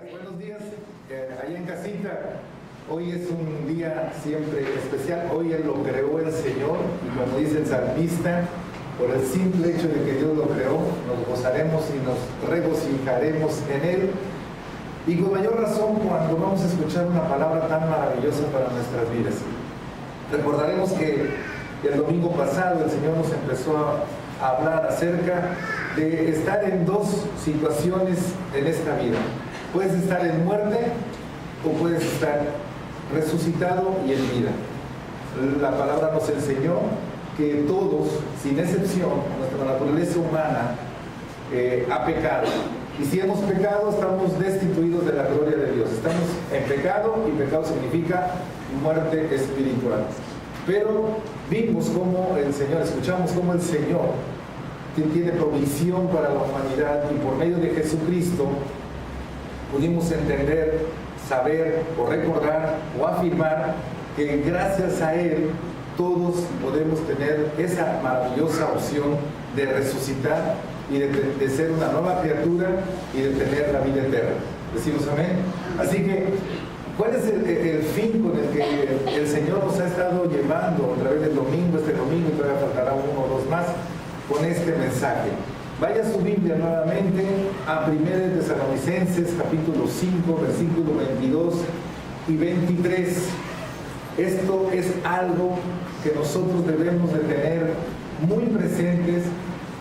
Buenos días, allá en casita. Hoy es un día siempre especial. Hoy Él lo creó el Señor y como dice el salmista, por el simple hecho de que Dios lo creó, nos gozaremos y nos regocijaremos en Él. Y con mayor razón cuando vamos a escuchar una palabra tan maravillosa para nuestras vidas. Recordaremos que el domingo pasado el Señor nos empezó a hablar acerca de estar en dos situaciones en esta vida. Puedes estar en muerte o puedes estar resucitado y en vida. La palabra nos enseñó que todos, sin excepción, nuestra naturaleza humana ha pecado. Y si hemos pecado, estamos destituidos de la gloria de Dios. Estamos en pecado y pecado significa muerte espiritual. Pero vimos cómo el Señor, escuchamos cómo el Señor tiene provisión para la humanidad y por medio de Jesucristo pudimos entender, saber o recordar o afirmar que gracias a Él todos podemos tener esa maravillosa opción de resucitar y de ser una nueva criatura y de tener la vida eterna. Decimos amén. Así que, ¿cuál es el fin con el que el Señor nos ha estado llevando a través del domingo, este domingo, y todavía faltará uno o dos más, con este mensaje? Vaya a su Biblia nuevamente a 1 Tesalonicenses capítulo 5, versículo 22 y 23. Esto es algo que nosotros debemos de tener muy presentes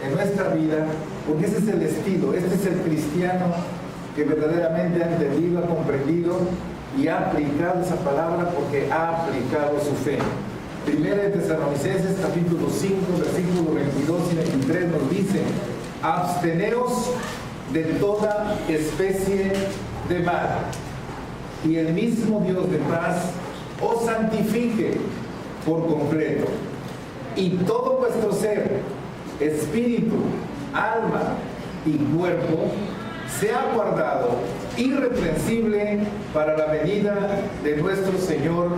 en nuestra vida, porque ese es el estilo, este es el cristiano que verdaderamente ha entendido, ha comprendido y ha aplicado esa palabra porque ha aplicado su fe. 1 Tesalonicenses capítulo 5, versículo 22 y 23 nos dice: absteneos de toda especie de mal, y el mismo Dios de paz os santifique por completo, y todo vuestro ser, espíritu, alma y cuerpo sea guardado irreprensible para la venida de nuestro Señor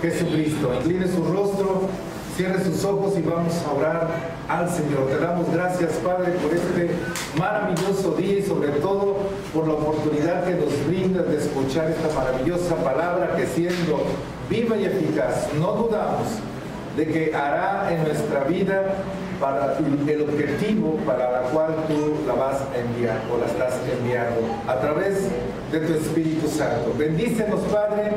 Jesucristo. Incline su rostro, cierre sus ojos y vamos a orar al Señor. Te damos gracias, Padre, por este maravilloso día y sobre todo por la oportunidad que nos brindas de escuchar esta maravillosa palabra que, siendo viva y eficaz, no dudamos de que hará en nuestra vida para el objetivo para la cual tú la vas a enviar o la estás enviando a través de tu Espíritu Santo. Bendícenos, Padre,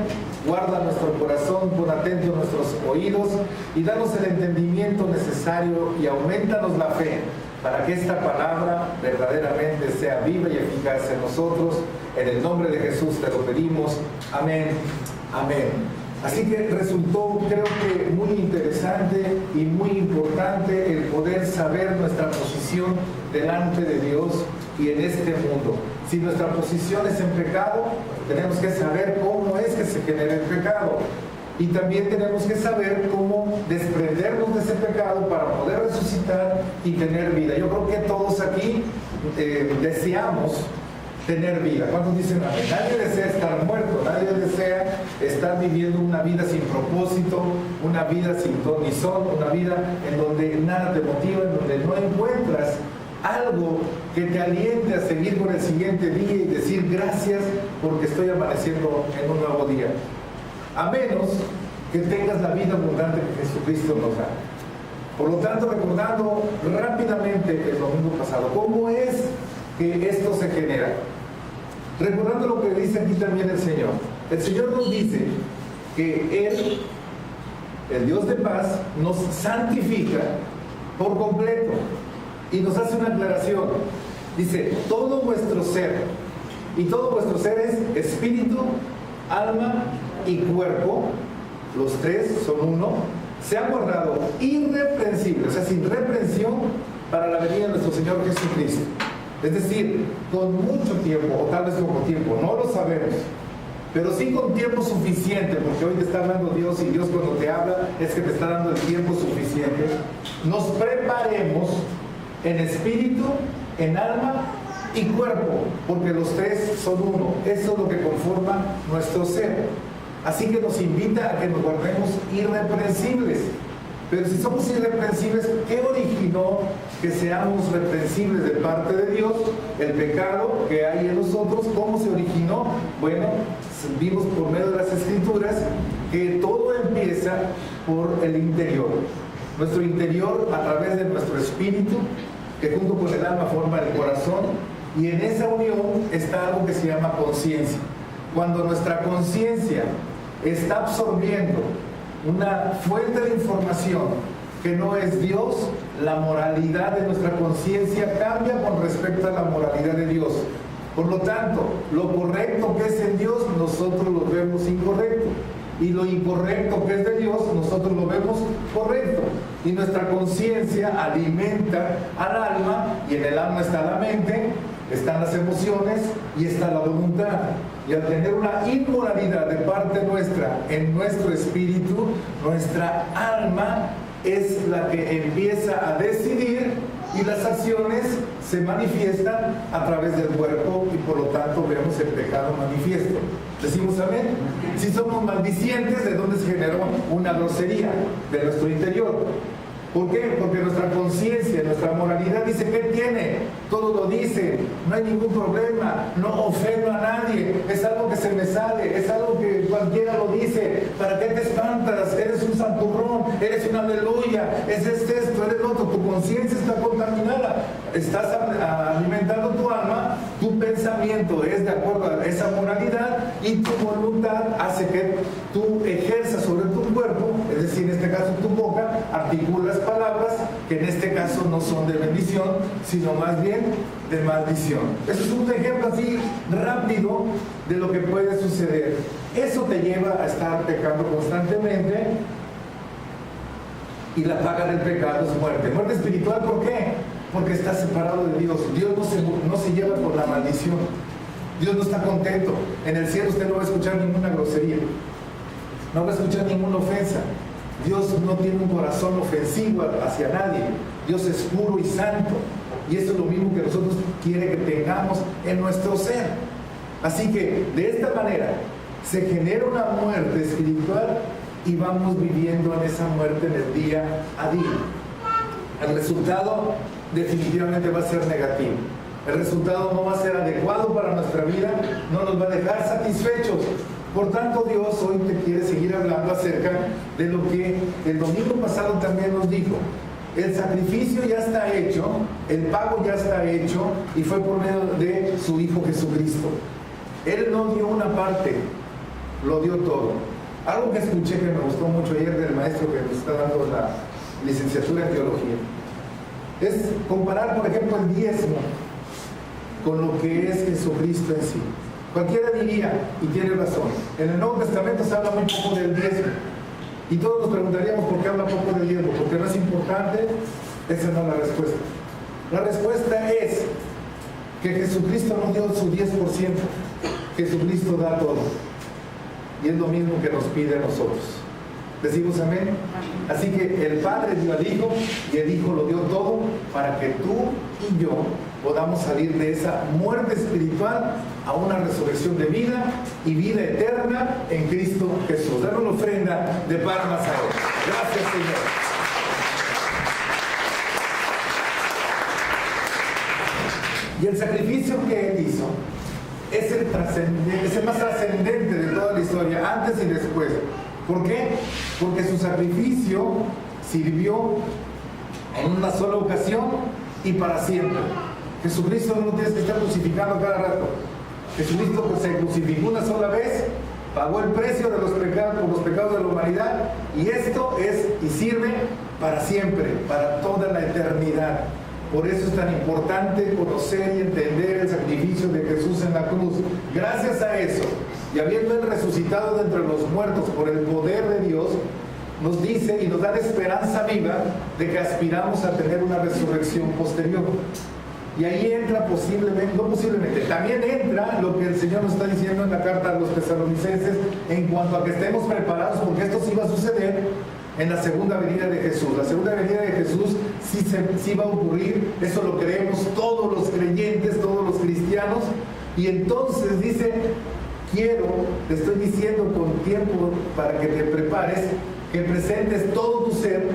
guarda nuestro corazón, pon atento nuestros oídos y danos el entendimiento necesario y aumentanos la fe para que esta palabra verdaderamente sea viva y eficaz en nosotros. En el nombre de Jesús te lo pedimos. Amén. Amén. Así que resultó, creo que muy interesante y muy importante el poder saber nuestra posición delante de Dios y en este mundo. Si nuestra posición es en pecado, tenemos que saber cómo es que se genera el pecado. Y también tenemos que saber cómo desprendernos de ese pecado para poder resucitar y tener vida. Yo creo que todos aquí deseamos tener vida. ¿Cuántos dicen amén? Nadie desea estar muerto, nadie desea estar viviendo una vida sin propósito, una vida sin ton ni son, una vida en donde nada te motiva, en donde no encuentras algo que te aliente a seguir con el siguiente día y decir gracias porque estoy amaneciendo en un nuevo día. A menos que tengas la vida abundante que Jesucristo nos da. Por lo tanto, recordando rápidamente el domingo pasado, ¿cómo es que esto se genera? Recordando lo que dice aquí también el Señor. El Señor nos dice que Él, el Dios de paz, nos santifica por completo y nos hace una aclaración. Dice, todo vuestro ser, y todo vuestro ser es espíritu, alma y cuerpo, los tres son uno, se ha guardado irreprensible, o sea, sin reprensión, para la venida de nuestro Señor Jesucristo. Es decir, con mucho tiempo, o tal vez poco tiempo, no lo sabemos, pero sí con tiempo suficiente, porque hoy te está hablando Dios y Dios cuando te habla es que te está dando el tiempo suficiente. Nos preparemos en espíritu, en alma y cuerpo, porque los tres son uno. Eso es lo que conforma nuestro ser. Así que nos invita a que nos guardemos irreprensibles. Pero si somos irreprensibles, ¿qué originó que seamos reprensibles de parte de Dios. El pecado que hay en nosotros, ¿cómo se originó? Bueno, vimos por medio de las Escrituras que todo empieza por el interior. Nuestro interior, a través de nuestro espíritu, que junto con el alma forma el corazón, y en esa unión está algo que se llama conciencia. Cuando nuestra conciencia está absorbiendo una fuente de información que no es Dios, la moralidad de nuestra conciencia cambia con respecto a la moralidad de Dios. Por lo tanto, lo correcto que es en Dios, nosotros lo vemos incorrecto. Y lo incorrecto que es de Dios, nosotros lo vemos correcto. Y nuestra conciencia alimenta al alma, y en el alma está la mente, están las emociones y está la voluntad. Y al tener una inmoralidad de parte nuestra en nuestro espíritu, nuestra alma es la que empieza a decidir, y las acciones se manifiestan a través del cuerpo, y por lo tanto vemos el pecado manifiesto. ¿Decimos amén? Si somos maldicientes, ¿de dónde se generó una grosería? De nuestro interior. ¿Por qué? Porque nuestra conciencia, nuestra moralidad dice, ¿qué tiene? Todo lo dice, no hay ningún problema, no ofendo a nadie, es algo que se me sale, es algo que cualquiera lo dice. ¿Para qué te espantas? Eres un santurrón, eres una aleluya, es esto, eres otro. Tu conciencia está contaminada, estás alimentando tu alma, tu pensamiento es de acuerdo a esa moralidad, y tu voluntad hace que tú ejerzas sobre tu cuerpo, es decir, en este caso tu boca, articulas palabras que en este caso no son de bendición, sino más bien de maldición. Eso es un ejemplo así rápido de lo que puede suceder. Eso te lleva a estar pecando constantemente, y la paga del pecado es muerte. Muerte espiritual, ¿por qué? Porque estás separado de Dios. Dios no se lleva por la maldición. Dios no está contento. En el cielo usted no va a escuchar ninguna grosería, no va a escuchar ninguna ofensa. Dios no tiene un corazón ofensivo hacia nadie. Dios es puro y santo, y eso es lo mismo que nosotros quiere que tengamos en nuestro ser. Así que de esta manera se genera una muerte espiritual, y vamos viviendo en esa muerte en el día a día. El resultado definitivamente va a ser negativo. El resultado no va a ser adecuado para nuestra vida, no nos va a dejar satisfechos. Por tanto, Dios hoy te quiere seguir hablando acerca de lo que el domingo pasado también nos dijo. El sacrificio ya está hecho, el pago ya está hecho, y fue por medio de su Hijo Jesucristo. Él no dio una parte, lo dio todo. Algo que escuché que me gustó mucho ayer del maestro que nos está dando la licenciatura en teología es comparar, por ejemplo, el diezmo con lo que es Jesucristo en sí. Cualquiera diría, y tiene razón, en el Nuevo Testamento se habla muy poco del diezmo, y todos nos preguntaríamos por qué habla poco del diezmo, porque no es importante. Esa no es la respuesta. La respuesta es que Jesucristo no dio su 10%, Jesucristo da todo, y es lo mismo que nos pide a nosotros. ¿Decimos amén? Así que el Padre dio al Hijo, y el Hijo lo dio todo para que tú y yo podamos salir de esa muerte espiritual a una resurrección de vida y vida eterna en Cristo Jesús. Dale una ofrenda de palmas a Él. Gracias, Señor. Y el sacrificio que Él hizo es el más trascendente de toda la historia, antes y después. ¿Por qué? Porque su sacrificio sirvió en una sola ocasión y para siempre. Jesucristo no tienes que estar crucificando cada rato. Jesucristo se crucificó una sola vez, pagó el precio de los pecados por los pecados de la humanidad, y esto es y sirve para siempre, para toda la eternidad. Por eso es tan importante conocer y entender el sacrificio de Jesús en la cruz. Gracias a eso, y habiendo Él resucitado de entre los muertos por el poder de Dios, nos dice y nos da la esperanza viva de que aspiramos a tener una resurrección posterior. Y ahí entra también entra lo que el Señor nos está diciendo en la carta a los Tesalonicenses en cuanto a que estemos preparados, porque esto sí va a suceder en la segunda venida de Jesús. La segunda venida de Jesús sí va a ocurrir, eso lo creemos todos los creyentes, todos los cristianos. Y entonces dice, te estoy diciendo con tiempo para que te prepares, que presentes todo tu ser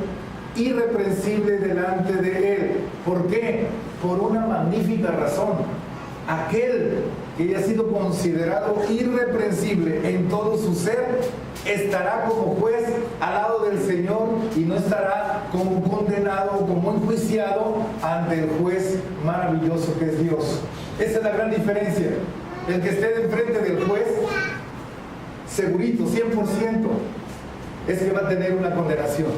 irreprensible delante de Él. ¿Por qué? Por una magnífica razón. Aquel que haya sido considerado irreprensible en todo su ser, estará como juez al lado del Señor y no estará como condenado o como enjuiciado ante el juez maravilloso que es Dios. Esa es la gran diferencia. El que esté enfrente del juez, segurito, 100%, es que va a tener una condenación.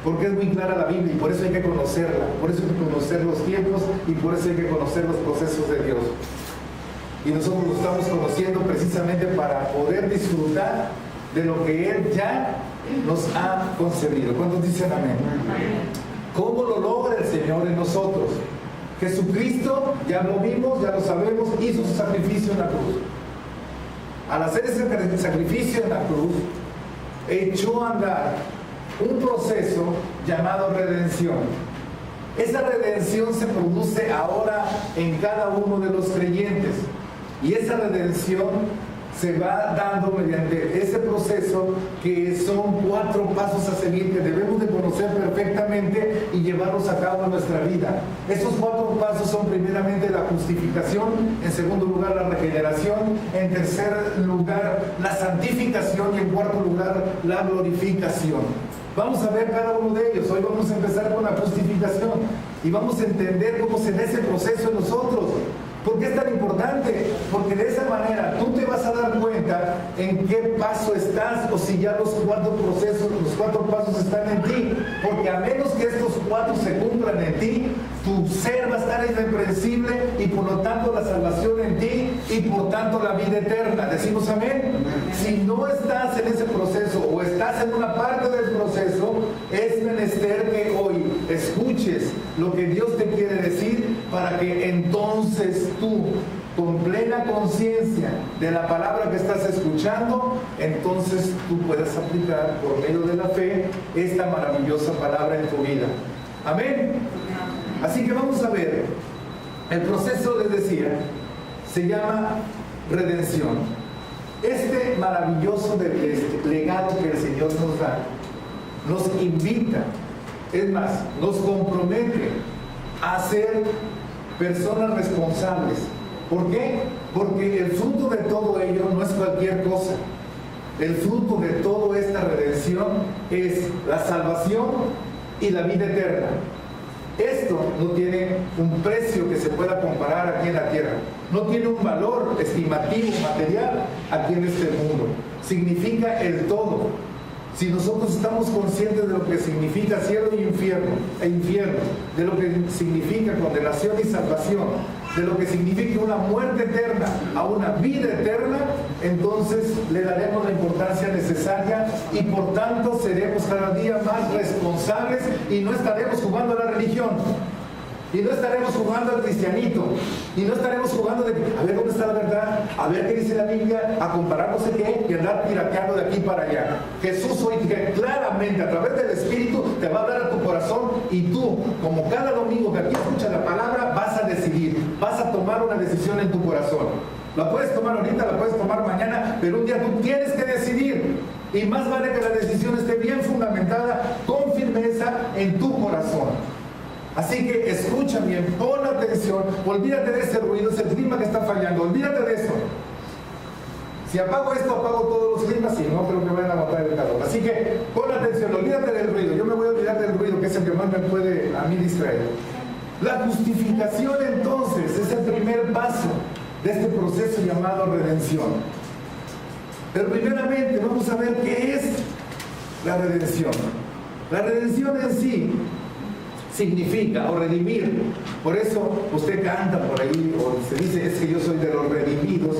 Porque es muy clara la Biblia y por eso hay que conocerla, por eso hay que conocer los tiempos y por eso hay que conocer los procesos de Dios. Y nosotros lo estamos conociendo precisamente para poder disfrutar de lo que Él ya nos ha concedido. ¿Cuántos dicen amén? ¿Cómo lo logra el Señor en nosotros? Jesucristo, ya lo vimos, ya lo sabemos, hizo su sacrificio en la cruz. Al hacer ese sacrificio en la cruz, echó a andar un proceso llamado redención. Esa redención se produce ahora en cada uno de los creyentes. Y esa redención se va dando mediante ese proceso que son 4 pasos a seguir que debemos de conocer perfectamente y llevarlos a cabo en nuestra vida. Esos 4 pasos son primeramente la justificación, en segundo lugar la regeneración, en tercer lugar la santificación y en cuarto lugar la glorificación. Vamos a ver cada uno de ellos. Hoy vamos a empezar con la justificación y vamos a entender cómo se da ese proceso en nosotros. ¿Por qué es tan importante? Porque de esa manera tú te vas a dar cuenta en qué paso estás o si ya los 4 procesos, los 4 pasos están en ti. Porque a menos que estos 4 se cumplan en ti, tu ser va a estar irreprensible y por lo tanto la salvación en ti y por tanto la vida eterna. ¿Decimos amén? Si no estás en ese proceso o estás en una parte del proceso, es menester que hoy escuches lo que Dios te quiere decir para que entonces tú, con plena conciencia de la palabra que estás escuchando, entonces tú puedas aplicar por medio de la fe esta maravillosa palabra en tu vida. Amén. Así que vamos a ver, el proceso, les decía, se llama redención. Este maravilloso legado que el Señor nos da, nos invita, es más, nos compromete a ser personas responsables. ¿Por qué? Porque el fruto de todo ello no es cualquier cosa. El fruto de toda esta redención es la salvación y la vida eterna. Esto no tiene un precio que se pueda comparar aquí en la tierra. No tiene un valor estimativo, material, aquí en este mundo. Significa el todo. Si nosotros estamos conscientes de lo que significa cielo e infierno, de lo que significa condenación y salvación, de lo que significa una muerte eterna a una vida eterna, entonces le daremos la importancia necesaria y por tanto seremos cada día más responsables y no estaremos jugando a la religión. Y no estaremos jugando al cristianito. Y no estaremos jugando de, a ver dónde está la verdad, a ver qué dice la Biblia, a comparar no sé qué, y andar pirateando de aquí para allá. Jesús hoy que claramente a través del Espíritu te va a hablar a tu corazón y tú, como cada domingo que aquí escuchas la palabra, vas a decidir, vas a tomar una decisión en tu corazón. La puedes tomar ahorita, la puedes tomar mañana, pero un día tú tienes que decidir. Y más vale que la decisión esté bien fundamentada, con firmeza en tu corazón. Así que escucha bien, pon atención, olvídate de ese ruido, es el clima que está fallando, olvídate de eso. Si apago esto, apago todos los climas y no creo que vayan a matar el calor. Así que pon atención, olvídate del ruido. Yo me voy a olvidar del ruido, que es el que más me puede a mí distraer. La justificación entonces es el primer paso de este proceso llamado redención. Pero primeramente vamos a ver qué es la redención. La redención en sí significa, o redimir, por eso usted canta por ahí, o se dice, es que yo soy de los redimidos,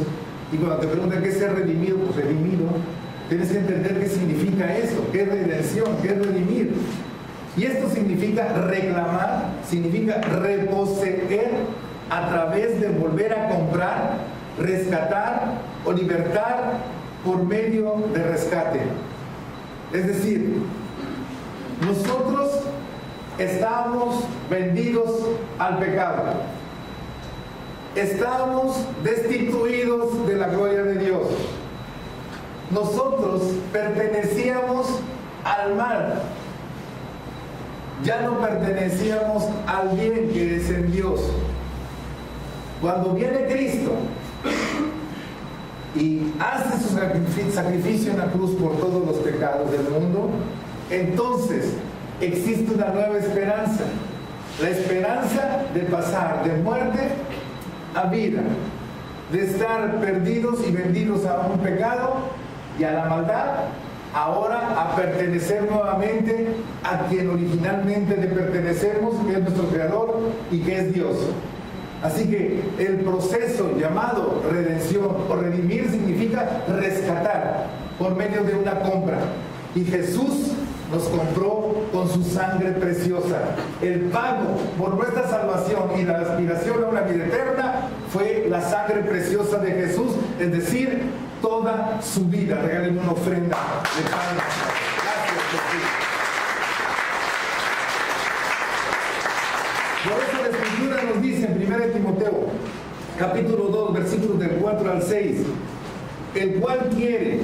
y cuando te preguntan qué es ser redimido, pues redimido, tienes que entender qué significa esto, qué es redención, qué es redimir. Y esto significa reclamar, significa reposeer a través de volver a comprar, rescatar o libertar por medio de rescate. Es decir, nosotros estábamos vendidos al pecado. Estábamos destituidos de la gloria de Dios. Nosotros pertenecíamos al mal. ya no pertenecíamos al bien que es en Dios. Cuando viene Cristo y hace su sacrificio en la cruz por todos los pecados del mundo, entonces existe una nueva esperanza. La esperanza de pasar de muerte a vida, de estar perdidos y vendidos a un pecado y a la maldad, ahora a pertenecer nuevamente a quien originalmente le pertenecemos, que es nuestro Creador y que es Dios. Así que el proceso llamado redención o redimir significa rescatar por medio de una compra. Y Jesús nos compró con su sangre preciosa. El pago por nuestra salvación y la aspiración a una vida eterna fue la sangre preciosa de Jesús, es decir, toda su vida. Regalen una ofrenda de pan. Gracias, Jesús. Por eso la Escritura nos dice en 1 Timoteo, capítulo 2, versículos del 4 al 6, el cual quiere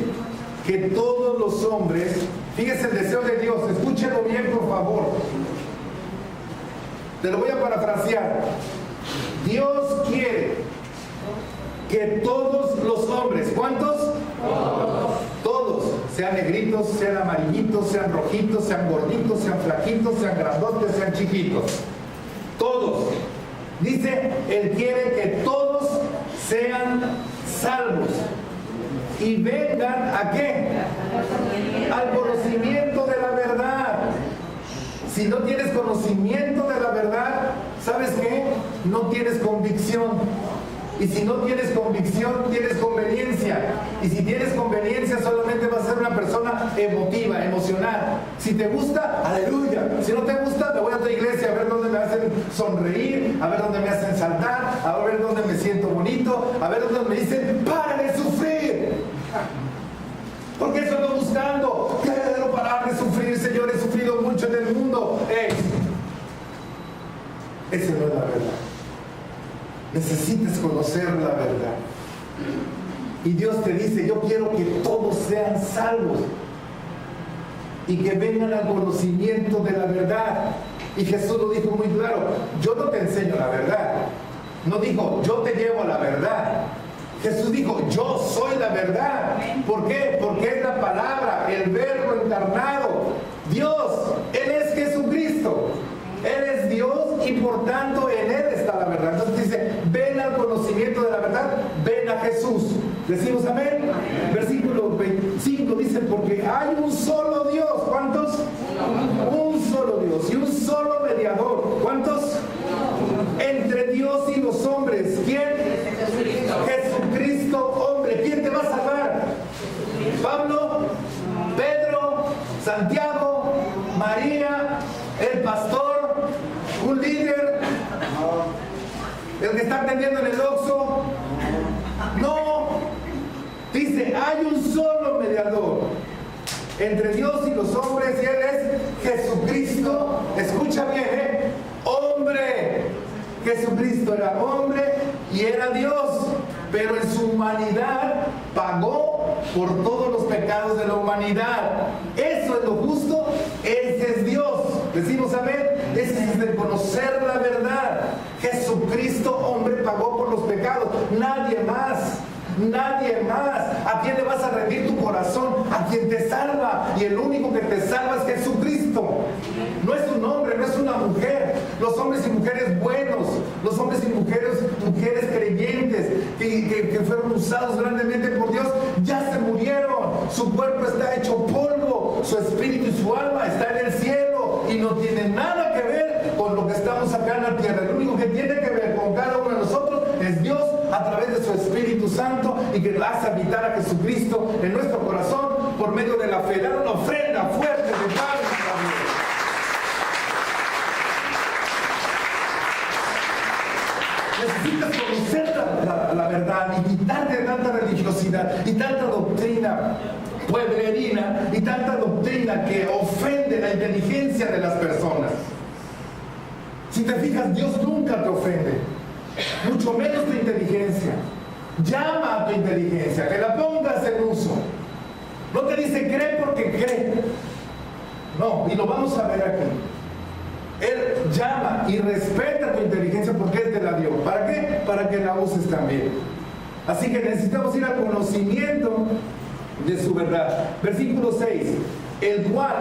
que todos los hombres, fíjese el deseo de Dios, escúchenlo bien por favor, te lo voy a parafrasear. Dios quiere que todos los hombres, ¿cuántos? Todos, sean negritos, sean amarillitos, sean rojitos, sean gorditos, sean flaquitos, sean grandotes, sean chiquitos, todos, dice, Él quiere que todos sean salvos y vengan ¿a qué? Al conocimiento de la verdad. Si no tienes conocimiento de la verdad, ¿sabes qué? No tienes convicción. Y si no tienes convicción, tienes conveniencia. Y si tienes conveniencia, solamente vas a ser una persona emotiva, emocional. Si te gusta, aleluya. Si no te gusta, me voy a tu iglesia a ver dónde me hacen sonreír, a ver dónde me hacen saltar, a ver dónde me siento bonito, a ver dónde me dicen, ¡para de sufrir! Porque eso ando buscando. Quiero parar de sufrir, Señor. He sufrido mucho en el mundo. Esa no es la verdad. Necesitas conocer la verdad. Y Dios te dice, yo quiero que todos sean salvos y que vengan al conocimiento de la verdad. Y Jesús lo dijo muy claro, yo no te enseño la verdad. No dijo, yo te llevo a la verdad. Jesús dijo, yo soy la verdad. ¿Por qué? Porque es la palabra, el verbo encarnado. Dios, Él es Jesucristo. Él es Dios y por tanto en Él está la verdad. Entonces dice, ven al conocimiento de la verdad, ven a Jesús. Decimos amén. Versículo 25 dice, porque hay un solo Dios. ¿Cuántos? Un solo Dios y un solo mediador. ¿Cuántos? Entre Dios y los hombres. ¿Quién? Jesucristo, hombre. ¿Quién te va a salvar? Pablo, Pedro, Santiago, María, el pastor, un líder, el que está atendiendo en el Oxxo. No, dice, hay un solo mediador entre Dios y los hombres y Él es Jesucristo. Escucha bien, hombre. Jesucristo era hombre y era Dios, pero en su humanidad pagó por todos los pecados de la humanidad. Eso es lo justo, ese es Dios. Decimos amén. Ese es el conocer la verdad. Jesucristo, hombre, pagó por los pecados. Nadie más. Nadie más. ¿A quién le vas a rendir tu corazón? A quien te salva. Y el único que te salva es Jesucristo. No es un hombre, no es una mujer. Los hombres y mujeres buenos, los hombres y mujeres creyentes que fueron usados grandemente por Dios, ya se murieron. Su cuerpo está hecho polvo, su espíritu y su alma está en el cielo y no tiene nada que ver con lo que estamos acá en la tierra. Lo único que tiene que ver con cada uno de nosotros es Dios a través de su Espíritu Santo y que hace habitar a Jesucristo en nuestro corazón por medio de la fe. Dar una ofrenda fuerte de pan. Necesitas conocer la verdad y quitarte de tanta religiosidad y tanta doctrina pueblerina y tanta doctrina que ofende la inteligencia de las personas. Si te fijas, Dios nunca te ofende, mucho menos tu inteligencia. Llama a tu inteligencia, que la pongas en uso. No te dice cree porque cree. No, y lo vamos a ver aquí. llama y respeta tu inteligencia porque Él te la dio. ¿Para qué? Para que la uses también. Así que necesitamos ir al conocimiento de su verdad. Versículo 6. El cual,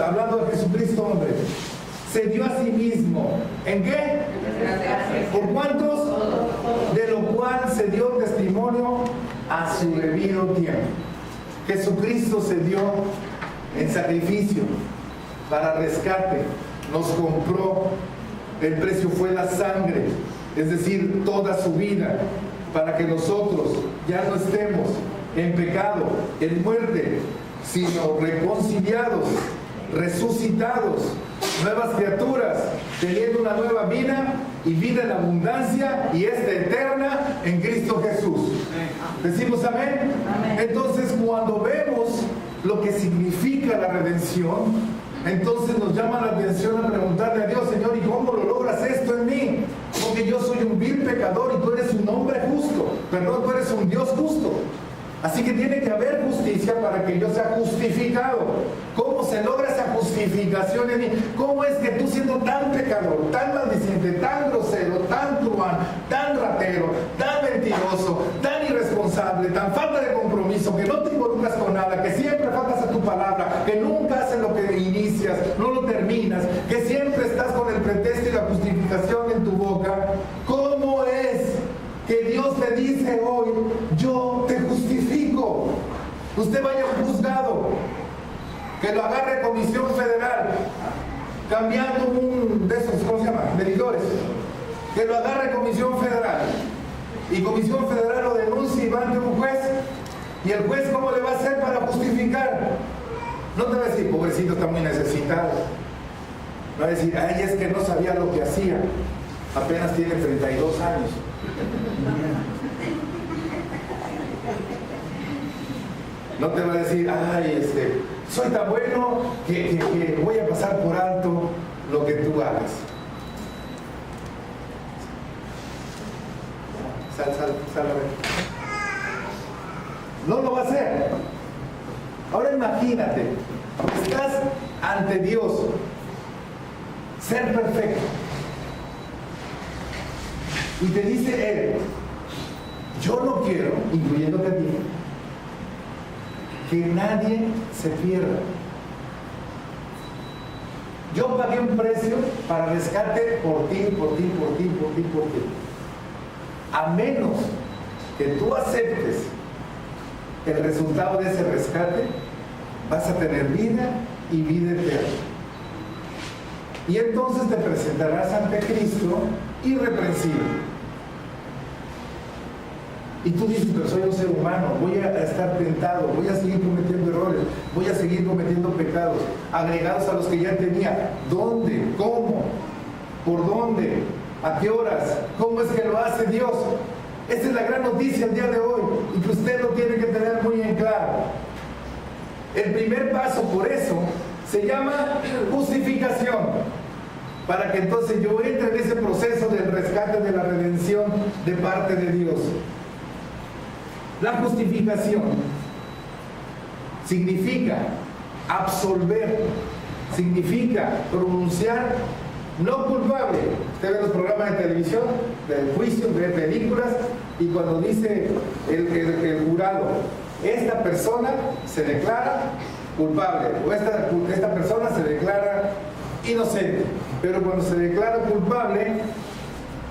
hablando de Jesucristo hombre, se dio a sí mismo. ¿En qué? ¿Por cuántos? De lo cual se dio testimonio a su debido tiempo. Jesucristo se dio en sacrificio para rescate. Nos compró. El precio fue la sangre, es decir, toda su vida, para que nosotros ya no estemos en pecado, en muerte, sino reconciliados, resucitados, nuevas criaturas, teniendo una nueva vida y vida en abundancia y esta eterna en Cristo Jesús. ¿Decimos amén? Amén. Entonces, cuando vemos lo que significa la redención, entonces nos llama la atención a preguntarle a Dios: Señor, ¿y cómo lo logras esto en mí? Porque yo soy un vil pecador y tú eres un hombre justo. Perdón, tú eres un Dios justo. Así que tiene que haber justicia para que yo sea justificado. ¿Cómo se logra esa justificación en mí? ¿Cómo es que tú, siendo tan pecador, tan maldiciente, tan grosero, tan truán, tan ratero, tan mentiroso, tan irresponsable, tan falta de compromiso, que no te involucras con nada, que siempre faltas a tu palabra, que nunca haces lo que inicias, no lo terminas, que siempre estás con el pretexto y la justificación en tu boca? ¿Cómo es que Dios te dice hoy: yo te justifico? Usted vaya a un juzgado, que lo agarre Comisión Federal, cambiando un de esos, ¿cómo se llama? Medidores, que lo agarre Comisión Federal, y Comisión Federal lo denuncia y va ante un juez, y el juez, ¿cómo le va a hacer para justificar? No te va a decir: pobrecito, está muy necesitado. Va a decir: ay, es que no sabía lo que hacía, apenas tiene 32 años. No te va a decir: ay, soy tan bueno que voy a pasar por alto lo que tú hagas. Sal a ver. No lo va a hacer. Ahora imagínate, estás ante Dios, ser perfecto, y te dice Él: yo no quiero, incluyéndote a ti, que nadie se pierda. Yo pagué un precio para rescate por ti, por ti, por ti, por ti, por ti. A menos que tú aceptes el resultado de ese rescate, vas a tener vida y vida eterna. Y entonces te presentarás ante Cristo irreprensible. Y tú dices: pero soy un ser humano, voy a estar tentado, voy a seguir cometiendo errores, voy a seguir cometiendo pecados agregados a los que ya tenía. ¿Dónde? ¿Cómo? ¿Por dónde? ¿A qué horas? ¿Cómo es que lo hace Dios? Esa es la gran noticia el día de hoy, y que usted lo tiene que tener muy en claro. El primer paso, por eso, se llama justificación. Para que entonces yo entre en ese proceso del rescate, de la redención de parte de Dios. La justificación significa absolver, significa pronunciar no culpable. Usted ve los programas de televisión, del juicio, ve películas, y cuando dice el jurado: esta persona se declara culpable, o esta persona se declara inocente. Pero cuando se declara culpable,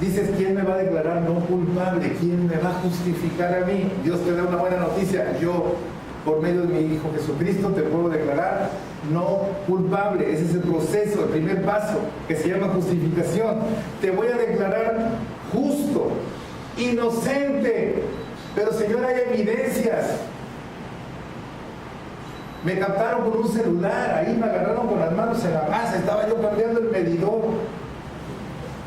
dices: ¿quién me va a declarar no culpable? ¿Quién me va a justificar a mí? Dios te da una buena noticia: yo, por medio de mi Hijo Jesucristo, te puedo declarar no culpable. Ese es el proceso, el primer paso, que se llama justificación. Te voy a declarar justo, inocente. Pero, Señor, hay evidencias. Me captaron con un celular, ahí me agarraron con las manos en la masa, estaba yo cambiando el medidor.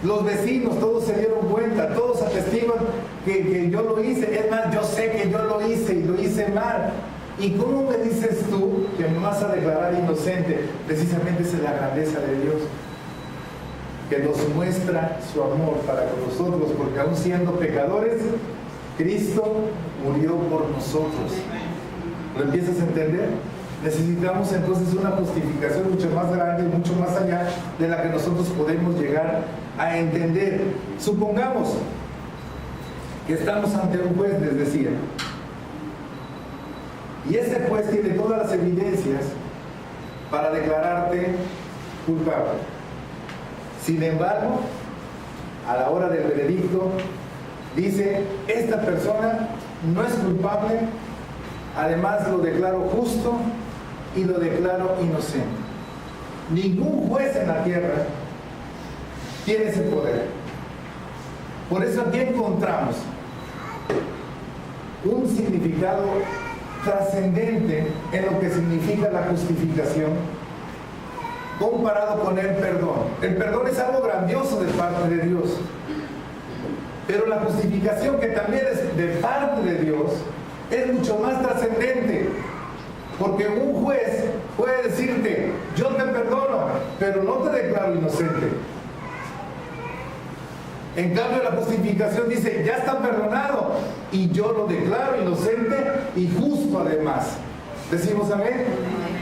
Los vecinos, todos se dieron cuenta, todos atestiguan que yo lo hice. Es más, yo sé que yo lo hice y lo hice mal. ¿Y cómo me dices tú que me vas a declarar inocente? Precisamente esa es la grandeza de Dios, que nos muestra su amor para con nosotros, porque aún siendo pecadores, Cristo murió por nosotros. ¿Lo empiezas a entender? necesitamos entonces una justificación mucho más grande, mucho más allá de la que nosotros podemos llegar a entender. Supongamos que estamos ante un juez, les decía, y ese juez tiene todas las evidencias para declararte culpable. Sin embargo, a la hora del veredicto, dice, esta persona no es culpable, además lo declaro justo y lo declaro inocente. Ningún juez en la tierra tiene ese poder. Por eso aquí encontramos un significado trascendente en lo que significa la justificación comparado con el perdón. El perdón es algo grandioso de parte de Dios, pero la justificación, que también es de parte de Dios, es mucho más trascendente, porque un juez puede decirte, yo te perdono, pero no te declaro inocente. En cambio, la justificación dice, ya está perdonado y yo lo declaro inocente y justo además. ¿Decimos amén?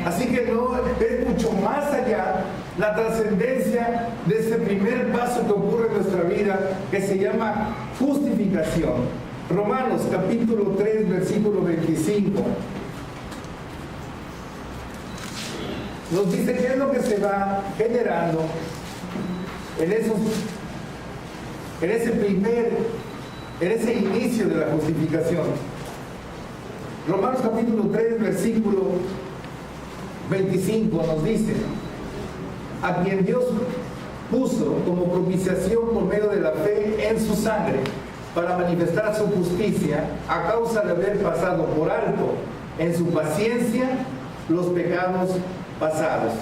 Así que no, es mucho más allá la trascendencia de ese primer paso que ocurre en nuestra vida, que se llama justificación. Romanos capítulo 3, versículo 25. Nos dice qué es lo que se va generando en ese inicio de la justificación. Romanos capítulo 3, versículo 25 nos dice, a quien Dios puso como propiciación por medio de la fe en su sangre, para manifestar su justicia, a causa de haber pasado por alto en su paciencia los pecados pasados.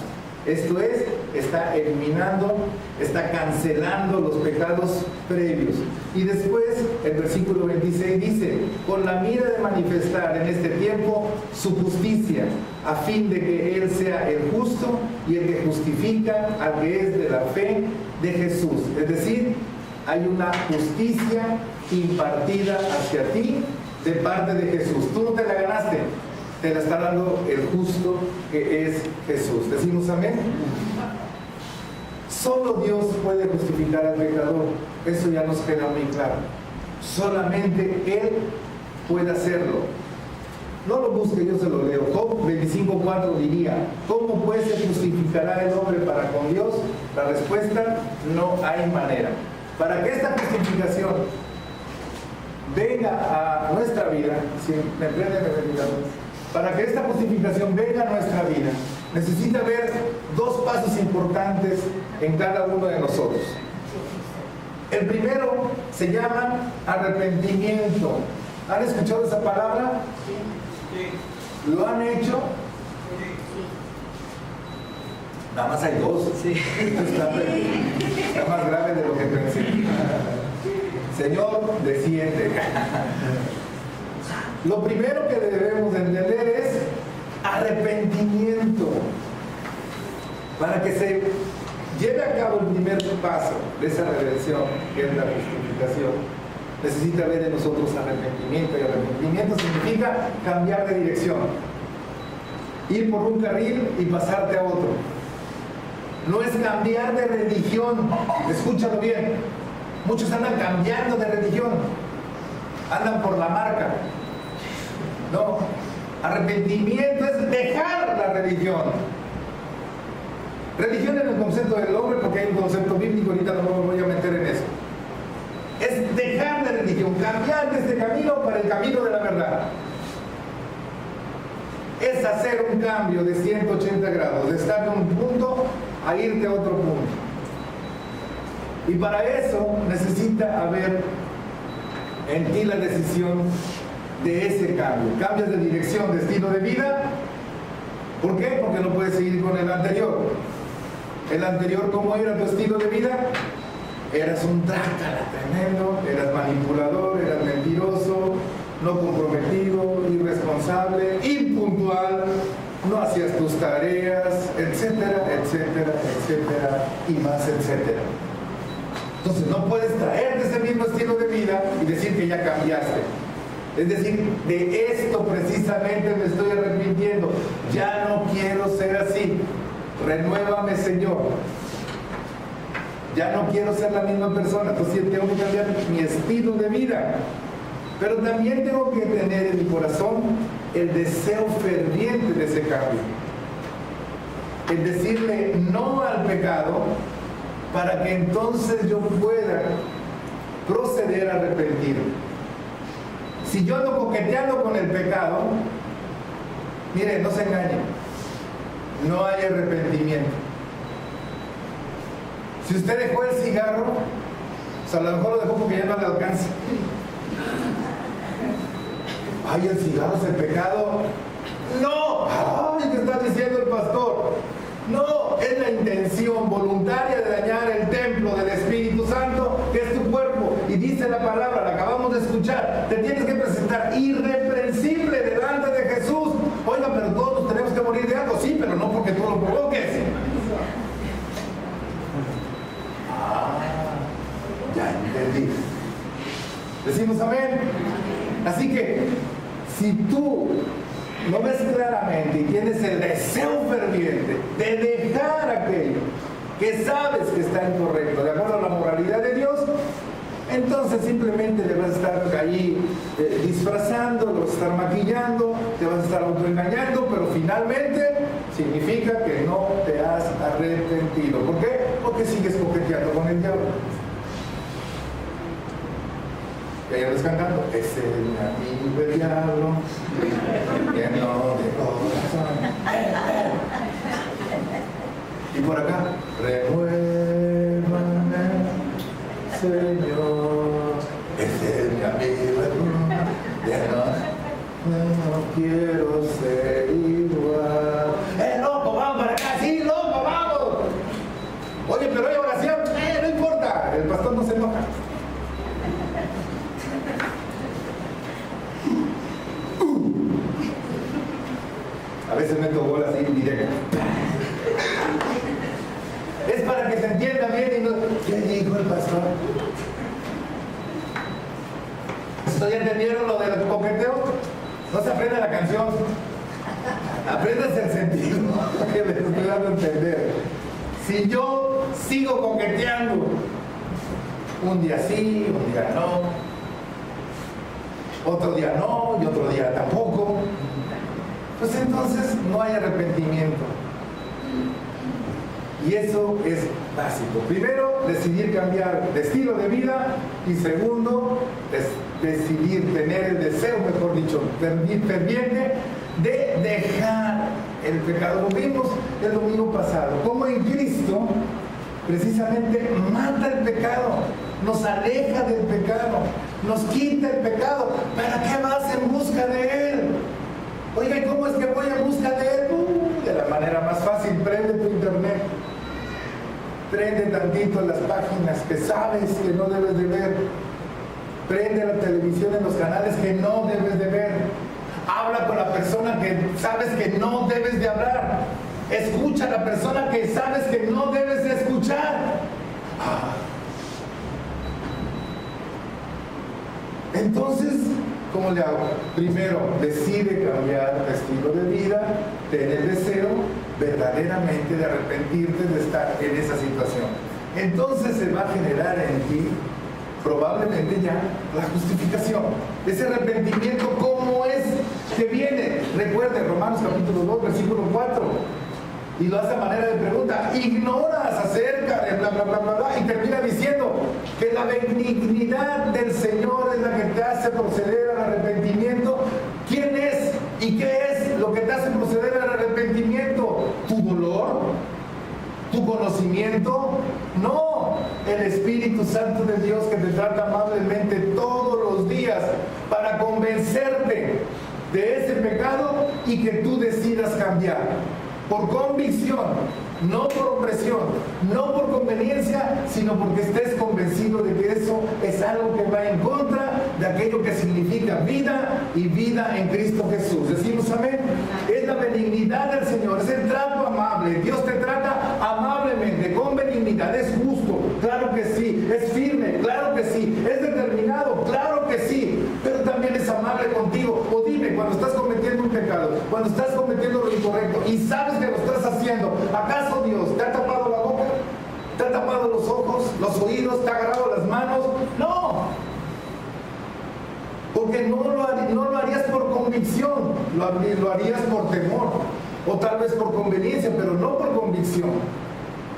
Esto es, está eliminando, está cancelando los pecados previos. Y después, el versículo 26 dice, con la mira de manifestar en este tiempo su justicia, a fin de que Él sea el justo y el que justifica al que es de la fe de Jesús. Es decir, hay una justicia impartida hacia ti de parte de Jesús. Tú no te la ganaste, te la está dando el justo, que es Jesús. ¿Decimos amén? Solo Dios puede justificar al pecador. Eso ya nos queda muy claro. Solamente Él puede hacerlo. No lo busque, yo se lo leo. Job 25:4 diría, ¿cómo pues se justificará el hombre para con Dios? La respuesta, no hay manera. Para que esta justificación venga a nuestra vida, si me prenden el ventilador, para que esta justificación venga a nuestra vida, necesita haber dos pasos importantes en cada uno de nosotros. El primero se llama arrepentimiento. ¿Han escuchado esa palabra? Sí. ¿Lo han hecho? Sí. Nada más hay dos. Sí. Esto está más grave de lo que pensé. Señor, desciende. Lo primero que debemos entender es arrepentimiento. Para que se lleve a cabo el primer paso de esa redención, que es la justificación, necesita haber en nosotros arrepentimiento. Y arrepentimiento significa cambiar de dirección, ir por un carril y pasarte a otro. No es cambiar de religión. Escúchalo bien. Muchos andan cambiando de religión, andan por la marca. No, arrepentimiento es dejar la religión. Religión en el concepto del hombre, porque hay un concepto bíblico, ahorita no me voy a meter en eso. Es dejar de religión, cambiar de este camino para el camino de la verdad. Es hacer un cambio de 180 grados, de estar en un punto a irte a otro punto. Y para eso necesita haber en ti la decisión de ese cambio. Cambias de dirección, de estilo de vida. ¿Por qué? Porque no puedes seguir con el anterior. El anterior, ¿cómo era tu estilo de vida? Eras un trácala tremendo, eras manipulador, eras mentiroso, no comprometido, irresponsable, impuntual, no hacías tus tareas, etcétera, etcétera, etcétera, y más, etcétera. Entonces no puedes traerte ese mismo estilo de vida y decir que ya cambiaste. Es decir, de esto precisamente me estoy arrepintiendo. Ya no quiero ser así. Renuévame, Señor. Ya no quiero ser la misma persona. Entonces tengo que cambiar mi estilo de vida. Pero también tengo que tener en mi corazón el deseo ferviente de ese cambio. El decirle no al pecado para que entonces yo pueda proceder a arrepentirme. Si yo ando coqueteando con el pecado, mire, no se engañen, no hay arrepentimiento. Si usted dejó el cigarro, o sea, a lo mejor lo dejó porque ya no le alcanza. Ay, el cigarro es el pecado. No, ay, ¿qué está diciendo el pastor? No, es la intención voluntaria de dañar el templo del Espíritu Santo, que es tu cuerpo. Y dice la palabra, la acabamos de escuchar, te tienes que presentar irreprensible delante de Jesús. Oiga, pero todos tenemos que morir de algo. Sí, pero no porque tú lo provoques. Ya entendí. Decimos amén. Así que, si tú lo ves claramente y tienes el deseo ferviente de dejar aquello que sabes que está incorrecto, de acuerdo a la moralidad de Dios, entonces simplemente le vas a estar ahí disfrazando, lo vas a estar maquillando, te vas a estar autoengañando, pero finalmente significa que no te has arrepentido. ¿Por qué? Porque sigues coqueteando con el diablo. Y ahí andas cantando, es el amigo del diablo, lleno de corazón. Y por acá, renuévame, Señor, es el amigo del diablo, no quiero ser igual. Loco, vamos para acá, sí, loco, vamos. Oye, pero hay oración, no importa, el pastor no se enoja. A veces meto bolas así directo. Es para que se entienda bien y no... ¿Qué dijo el pastor? ¿Estoy entendiendo lo del coqueteo? No se aprende la canción. Apréndase el sentido que me estoy dando a entender. Si yo sigo coqueteando, un día sí, un día no, otro día no y otro día tampoco, pues entonces no hay arrepentimiento. Y eso es básico. Primero, decidir cambiar de estilo de vida, y segundo, decidir tener el deseo, mejor dicho, ferviente de dejar el pecado. Lo vimos el domingo pasado, como en Cristo precisamente mata el pecado, nos aleja del pecado, nos quita el pecado. ¿Para qué vas en busca de Él? Oiga, ¿y cómo es que voy en busca de Él? De la manera más fácil, prende tu internet. Prende tantito las páginas que sabes que no debes de ver. Prende la televisión en los canales que no debes de ver. Habla con la persona que sabes que no debes de hablar. Escucha a la persona que sabes que no debes de escuchar. Entonces, ¿cómo le hago? Primero, decide cambiar de estilo de vida, ten el deseo verdaderamente de arrepentirte de estar en esa situación. Entonces se va a generar en ti probablemente ya la justificación. Ese arrepentimiento, ¿cómo es que viene? Recuerde Romanos capítulo 2, versículo 4. Y lo hace a manera de pregunta. Ignoras acerca de bla, bla, bla, bla, bla. Y termina diciendo que la benignidad del Señor es la que te hace proceder al arrepentimiento. ¿Quién es y qué es lo que te hace proceder al arrepentimiento? ¿Tu dolor? ¿Tu conocimiento? No, el Espíritu Santo de Dios que te trata amablemente todos los días para convencerte de ese pecado y que tú decidas cambiar. Por convicción, no por opresión, no por conveniencia, sino porque estés convencido de que eso es algo que va en contra de aquello que significa vida y vida en Cristo Jesús. Decimos amén. Es la benignidad del Señor, es el trato amable. Dios te trata amablemente, con benignidad. Es justo, claro que sí. Es firme, claro que sí. Es determinado, claro que sí. Pero también es amable y sabes que lo estás haciendo, ¿acaso Dios te ha tapado la boca? ¿Te ha tapado los ojos, los oídos? ¿Te ha agarrado las manos? No. Porque no lo harías por convicción, lo harías por temor, o tal vez por conveniencia, pero no por convicción.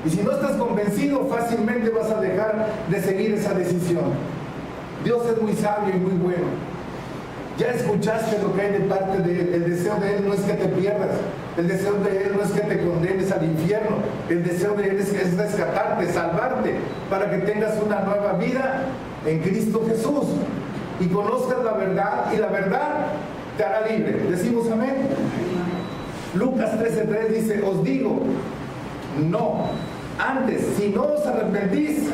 Y si no estás convencido, fácilmente vas a dejar de seguir esa decisión. Dios es muy sabio y muy bueno. Ya escuchaste lo que hay de parte de Él. El deseo de Él no es que te pierdas. El deseo de Él no es que te condenes al infierno. El deseo de Él es rescatarte, salvarte, para que tengas una nueva vida en Cristo Jesús. Y conozcas la verdad, y la verdad te hará libre. ¿Decimos amén? Lucas 13:3 dice, os digo, no. Antes, si no os arrepentís,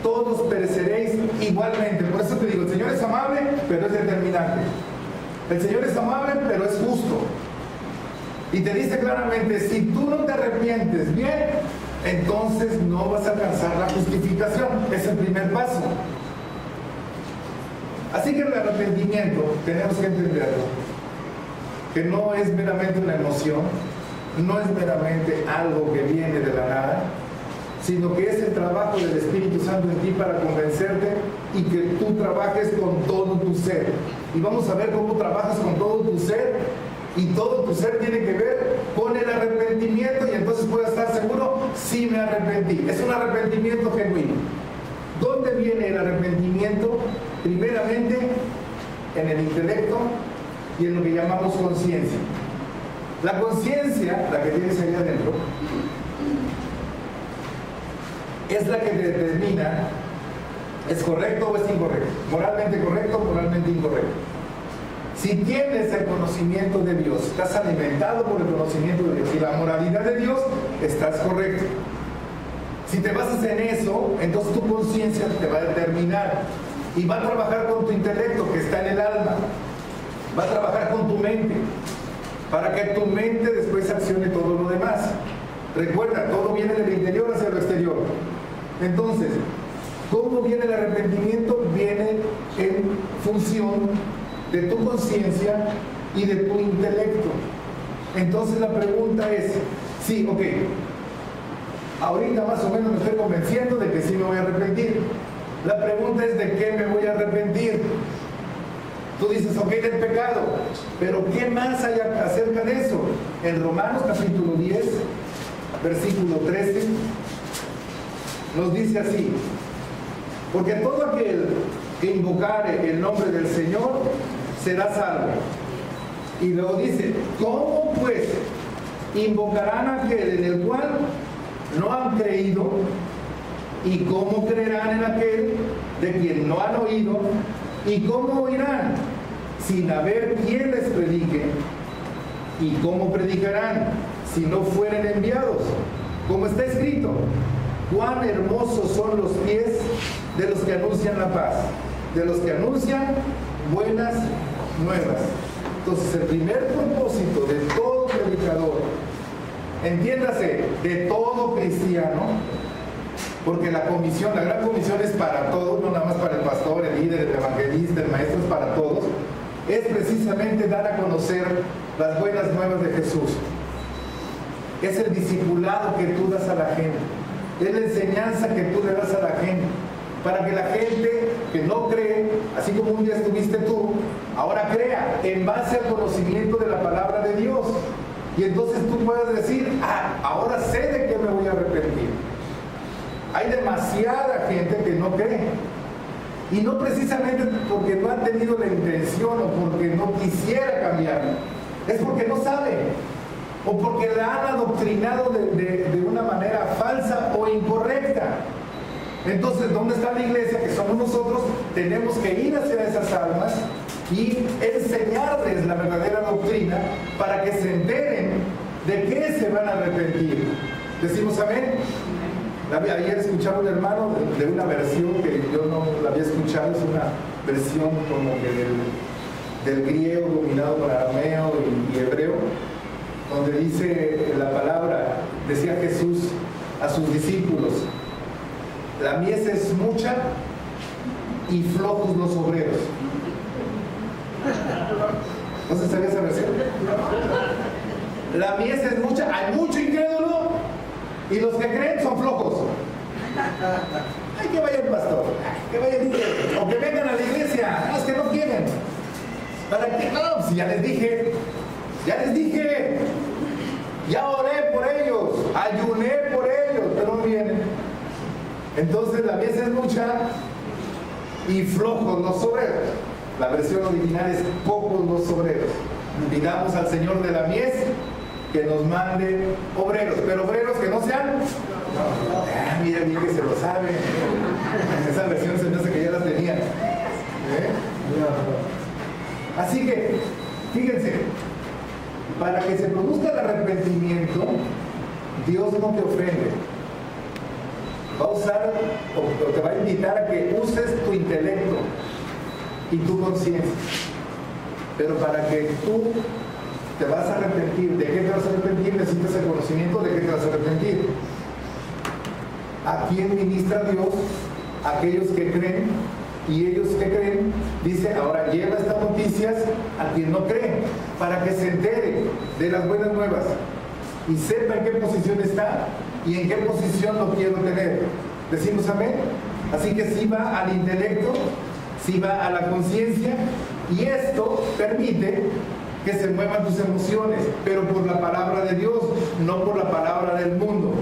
todos pereceréis igualmente. Por eso te digo, el Señor es amable, pero es determinante. El Señor es amable, pero es justo. Y te dice claramente, si tú no te arrepientes bien, entonces no vas a alcanzar la justificación. Es el primer paso. Así que el arrepentimiento, tenemos que entenderlo, que no es meramente una emoción, no es meramente algo que viene de la nada, sino que es el trabajo del Espíritu Santo en ti para convencerte y que tú trabajes con todo tu ser. Y vamos a ver cómo trabajas con todo tu ser, y todo tu ser tiene que ver con el arrepentimiento, y entonces puedes estar seguro, sí me arrepentí. Es un arrepentimiento genuino. ¿Dónde viene el arrepentimiento? Primeramente, en el intelecto y en lo que llamamos conciencia. La conciencia, la que tienes ahí adentro, es la que determina ¿es correcto o es incorrecto? Moralmente correcto o moralmente incorrecto. Si tienes el conocimiento de Dios, estás alimentado por el conocimiento de Dios y la moralidad de Dios, estás correcto. Si te basas en eso, entonces tu conciencia te va a determinar y va a trabajar con tu intelecto que está en el alma, va a trabajar con tu mente, para que tu mente después accione todo lo demás. Recuerda, todo viene del interior hacia lo exterior. Entonces, ¿cómo viene el arrepentimiento? Viene en función de tu conciencia y de tu intelecto. Entonces la pregunta es, sí, ok, ahorita más o menos me estoy convenciendo de que sí me voy a arrepentir. La pregunta es, ¿de qué me voy a arrepentir? Tú dices, ok, del pecado, pero ¿qué más hay acerca de eso? En Romanos capítulo 10, versículo 13, nos dice así, porque todo aquel que invocare el nombre del Señor será salvo. Y luego dice, ¿cómo pues invocarán a aquel en el cual no han creído? ¿Y cómo creerán en aquel de quien no han oído? ¿Y cómo oirán sin haber quien les predique? ¿Y cómo predicarán si no fueren enviados? Como está escrito, cuán hermosos son los pies de los que anuncian la paz, de los que anuncian buenas nuevas. Entonces el primer propósito de todo predicador, entiéndase, de todo cristiano, porque la comisión, la gran comisión es para todos, no nada más para el pastor, el líder, el evangelista, el maestro, es para todos, es precisamente dar a conocer las buenas nuevas de Jesús. Es el discipulado que tú das a la gente, es la enseñanza que tú le das a la gente, para que la gente que no cree, así como un día estuviste tú, ahora crea en base al conocimiento de la palabra de Dios. Y entonces tú puedes decir, ahora sé de qué me voy a arrepentir. Hay demasiada gente que no cree. Y no precisamente porque no han tenido la intención o porque no quisiera cambiar, es porque no sabe, o porque la han adoctrinado de una manera falsa o incorrecta. Entonces, ¿dónde está la iglesia? Que somos nosotros. Tenemos que ir hacia esas almas y enseñarles la verdadera doctrina para que se enteren de qué se van a arrepentir. ¿Decimos amén? Ayer escuchaba un hermano de una versión que yo no la había escuchado, es una versión como que del griego dominado por arameo y hebreo, donde dice la palabra, decía Jesús a sus discípulos, la mies es mucha y flojos los obreros. ¿No se sabía esa versión? la mies es mucha, hay mucho incrédulo y los que creen son flojos. Ay, que vaya el pastor, que vaya el líder, o que vengan a la iglesia, los que no quieren. ¿Para qué? No, pues ya les dije, ya oré por ellos, ayuné por ellos, pero no vienen. Entonces la mies es mucha y flojos los obreros. La versión original es pocos los obreros. Pidamos al Señor de la mies que nos mande obreros, pero obreros que no sean. Mira bien que se lo sabe. Esa versión se me hace que ya la tenían. Así que, fíjense, para que se produzca el arrepentimiento, Dios no te ofende. Va a usar o te va a invitar a que uses tu intelecto y tu conciencia. Pero para que tú te vas a arrepentir, ¿de qué te vas a arrepentir? Necesitas el conocimiento de qué te vas a arrepentir. ¿A quién ministra Dios? A aquellos que creen, y ellos que creen, dice, ahora lleva estas noticias a quien no cree, para que se entere de las buenas nuevas y sepa en qué posición está y en qué posición lo quiero tener. ¿Decimos amén? Así que sí va al intelecto, sí va a la conciencia, y esto permite que se muevan tus emociones, pero por la palabra de Dios, no por la palabra del mundo.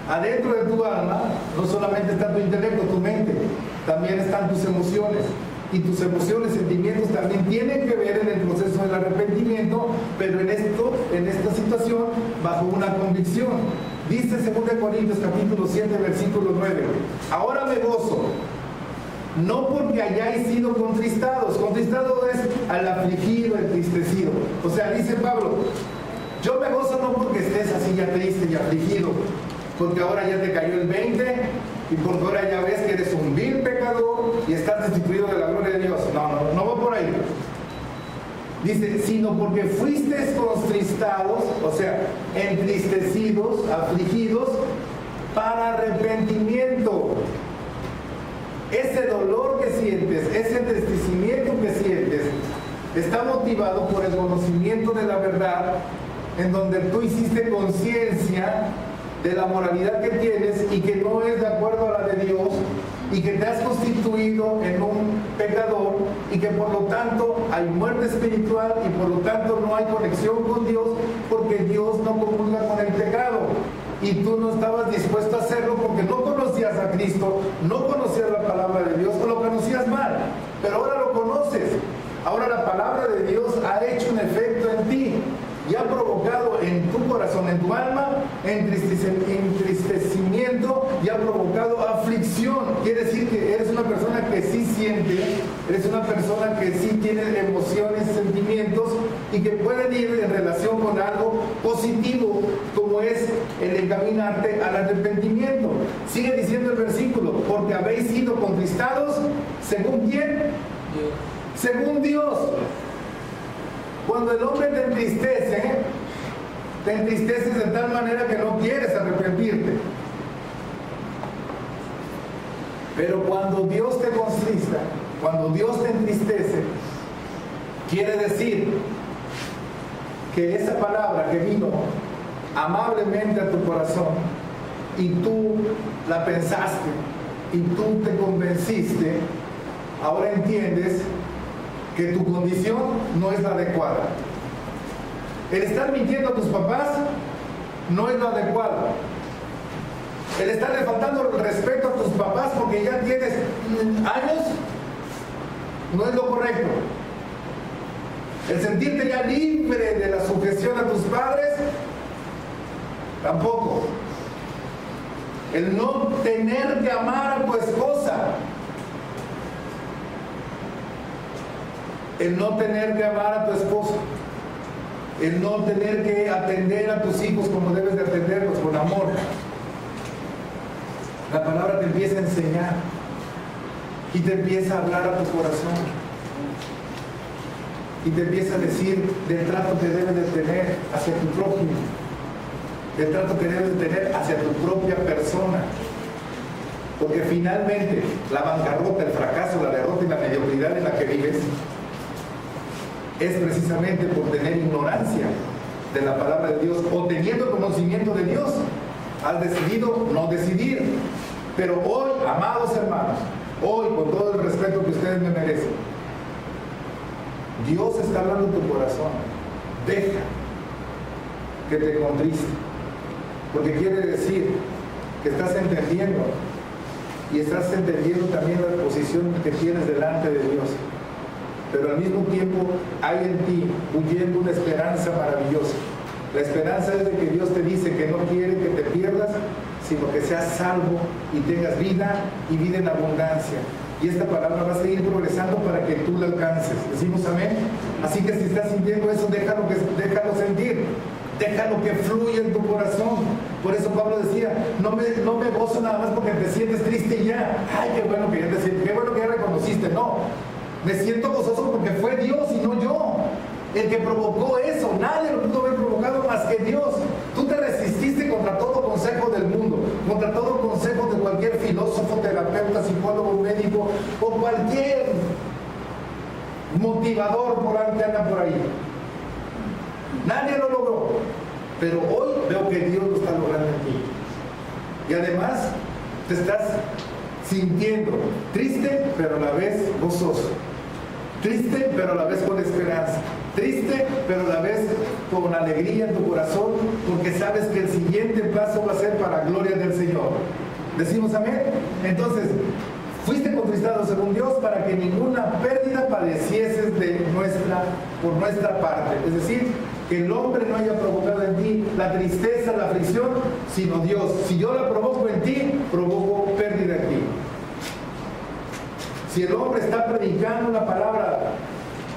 Adentro de tu alma no solamente está tu intelecto, tu mente, también están tus emociones. Y tus emociones, sentimientos también tienen que ver en el proceso del arrepentimiento, pero en esta situación, bajo una convicción. Dice 2 Corintios capítulo 7, versículo 9. Ahora me gozo, no porque hayáis sido contristados. Contristado es al afligido, entristecido. O sea, dice Pablo, yo me gozo no porque estés así ya triste y afligido, porque ahora ya te cayó el 20 y porque ahora ya ves que eres un vil pecador y estás destituido de la gloria de Dios. No va por ahí. Dice, sino porque fuisteis contristados, o sea, entristecidos, afligidos, para arrepentimiento. Ese dolor que sientes, ese entristecimiento que sientes, está motivado por el conocimiento de la verdad, en donde tú hiciste conciencia de la moralidad que tienes y que no es de acuerdo a la de Dios, y que te has constituido en un pecador, y que por lo tanto hay muerte espiritual y por lo tanto no hay conexión con Dios, porque Dios no comulga con el pecado y tú no estabas dispuesto a hacerlo porque no conocías a Cristo, no conocías la palabra de Dios o lo conocías mal, pero ahora lo conoces. Ahora la palabra de Dios ha hecho un efecto en ti y ha provocado en tu corazón, en tu alma, entristecimiento, y ha provocado aflicción. Quiere decir que eres una persona que sí siente, eres una persona que sí tiene emociones, sentimientos, y que pueden ir en relación con algo positivo, como es el encaminarte al arrepentimiento. Sigue diciendo el versículo, porque habéis sido contristados, ¿según quién? Dios. Según Dios. Cuando el hombre te entristeces de tal manera que no quieres arrepentirte. Pero cuando Dios te contrista, cuando Dios te entristece, quiere decir que esa palabra que vino amablemente a tu corazón y tú la pensaste y tú te convenciste, ahora entiendes que tu condición no es la adecuada. El estar mintiendo a tus papás no es lo adecuado. El estarle faltando el respeto a tus papás porque ya tienes años no es lo correcto. El sentirte ya libre de la sujeción a tus padres tampoco. El no tener que amar a tu esposa, el no tener que amar a tu esposo, el no tener que atender a tus hijos como debes de atenderlos, con amor. La palabra te empieza a enseñar y te empieza a hablar a tu corazón y te empieza a decir del trato que debes de tener hacia tu prójimo, del trato que debes de tener hacia tu propia persona. Porque finalmente la bancarrota, el fracaso, la derrota y la mediocridad en la que vives es precisamente por tener ignorancia de la palabra de Dios o teniendo conocimiento de Dios, has decidido no decidir. Pero hoy, amados hermanos, hoy, con todo el respeto que ustedes me merecen, Dios está hablando en tu corazón. Deja que te contriste, porque quiere decir que estás entendiendo y estás entendiendo también la posición que tienes delante de Dios, pero al mismo tiempo hay en ti huyendo una esperanza maravillosa. La esperanza es de que Dios te dice que no quiere que te pierdas, sino que seas salvo y tengas vida y vida en abundancia. Y esta palabra va a seguir progresando para que tú la alcances. Decimos amén. Así que si estás sintiendo eso, déjalo sentir. Déjalo que fluya en tu corazón. Por eso Pablo decía, no me gozo nada más porque te sientes triste y ya. Ay, qué bueno que ya te sientes, qué bueno que ya reconociste. No, me siento gozoso porque fue Dios y no yo el que provocó eso. Nadie lo pudo haber provocado más que Dios. Tú te resististe contra todo consejo del mundo, contra todo consejo de cualquier filósofo, terapeuta, psicólogo, médico o cualquier motivador que anda por ahí. Nadie lo logró, pero hoy veo que Dios lo está logrando en ti. Y además te estás sintiendo triste, pero a la vez gozoso. Triste, pero a la vez con esperanza. Triste, pero a la vez con alegría en tu corazón, porque sabes que el siguiente paso va a ser para gloria del Señor. ¿Decimos amén? Entonces, fuiste contristado según Dios para que ninguna pérdida padecieses por nuestra parte. Es decir, que el hombre no haya provocado en ti la tristeza, la aflicción, sino Dios. Si yo la provoco en ti, provoco pérdida en ti. Si el hombre está predicando una palabra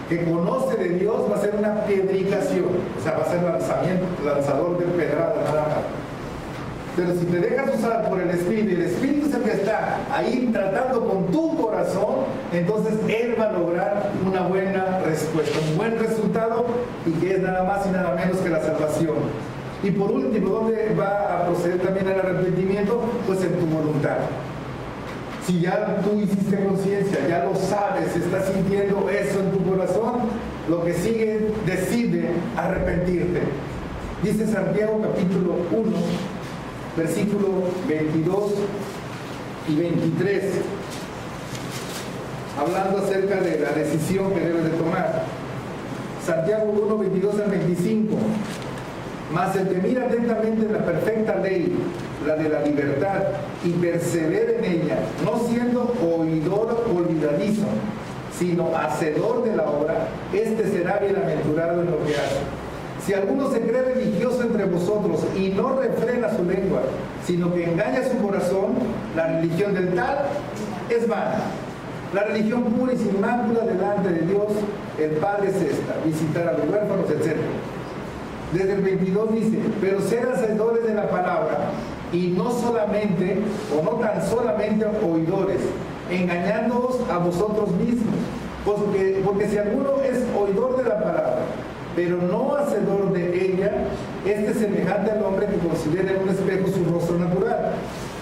que conoce de Dios, va a ser una piedricación, o sea, va a ser lanzador de pedrada nada más. Pero si te dejas usar por el Espíritu, y el Espíritu es el que está ahí tratando con tu corazón, entonces Él va a lograr una buena respuesta, un buen resultado, y que es nada más y nada menos que la salvación. Y por último, ¿dónde va a proceder también el arrepentimiento? Pues en tu voluntad. Si ya tú hiciste conciencia, ya lo sabes, estás sintiendo eso en tu corazón, lo que sigue, decide arrepentirte. Dice Santiago capítulo 1, versículo 22 y 23, hablando acerca de la decisión que debes de tomar. Santiago 1, 22 al 25. Mas el que mira atentamente en la perfecta ley, la de la libertad, y persevera en ella, no siendo oidor olvidadizo, sino hacedor de la obra, este será bienaventurado en lo que hace. Si alguno se cree religioso entre vosotros y no refrena su lengua, sino que engaña su corazón, la religión del tal es vana. La religión pura y sin mácula delante de Dios, el Padre es esta: visitar a los huérfanos, etc. Desde el 22 dice, pero sed hacedores de la palabra, y no solamente, o no tan solamente oidores, engañándoos a vosotros mismos. Porque si alguno es oidor de la palabra, pero no hacedor de ella, este es semejante al hombre que considera en un espejo su rostro natural.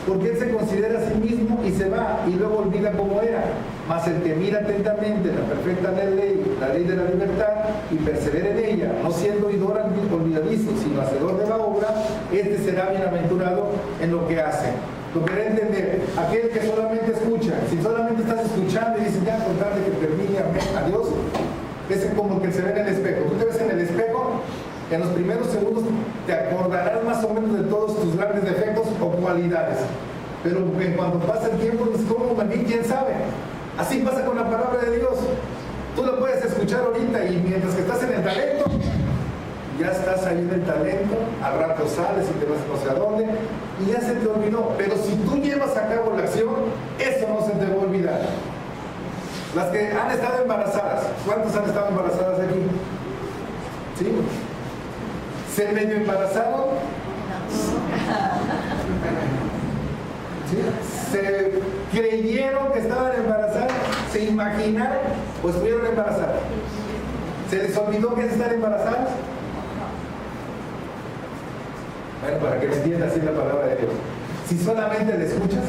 Porque él se considera a sí mismo y se va, y luego olvida cómo era. Mas el que mira atentamente la perfecta ley, la ley de la libertad, y persevera en ella, no siendo oidor olvidadizo, sino hacedor de la obra, este será bienaventurado en lo que hace. Lo querrá entender, aquel que solamente escucha. Si solamente estás escuchando y dices, ya, con tal de que termine, amén, adiós, es como que se ve en el espejo. Tú te ves en el espejo, en los primeros segundos te acordarás más o menos de todos tus grandes defectos o cualidades. Pero en cuanto pasa el tiempo, dices, ¿cómo me vi? ¿Quién sabe? Así pasa con la palabra de Dios. Tú lo puedes escuchar ahorita y mientras que estás en el talento, ya estás ahí en el talento, al rato sales y te vas no sé a dónde, y ya se te olvidó. Pero si tú llevas a cabo la acción, eso no se te va a olvidar. Las que han estado embarazadas, ¿cuántas han estado embarazadas aquí? ¿Sí? ¿Se medio embarazaron? ¿Sí? ¿Se creyeron que estaban embarazadas? ¿Se imaginaron? ¿O estuvieron embarazadas? ¿Se les olvidó que es estar embarazadas? Bueno, para que me entiendas así la palabra de Dios. Si solamente la escuchas,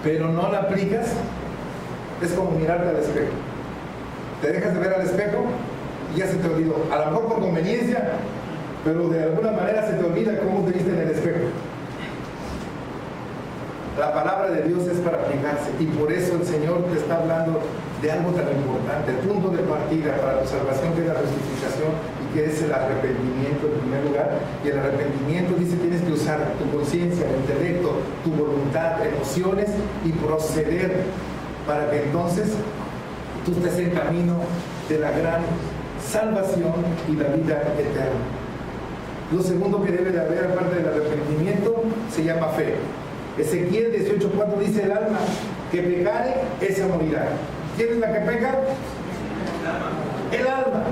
pero no la aplicas, es como mirarte al espejo. Te dejas de ver al espejo y ya se te olvidó. A lo mejor por conveniencia, pero de alguna manera se te olvida cómo te viste en el espejo. La palabra de Dios es para aplicarse, y por eso el Señor te está hablando de algo tan importante, el punto de partida para tu salvación, que es la justificación y que es el arrepentimiento en primer lugar. Y el arrepentimiento, dice, tienes que usar tu conciencia, el intelecto, tu voluntad, emociones y proceder para que entonces tú estés en camino de la gran salvación y la vida eterna. Lo segundo que debe de haber, aparte del arrepentimiento, se llama fe. Ezequiel 18:4 dice: el alma que pecare, esa morirá. ¿Quién es la que peca? El alma.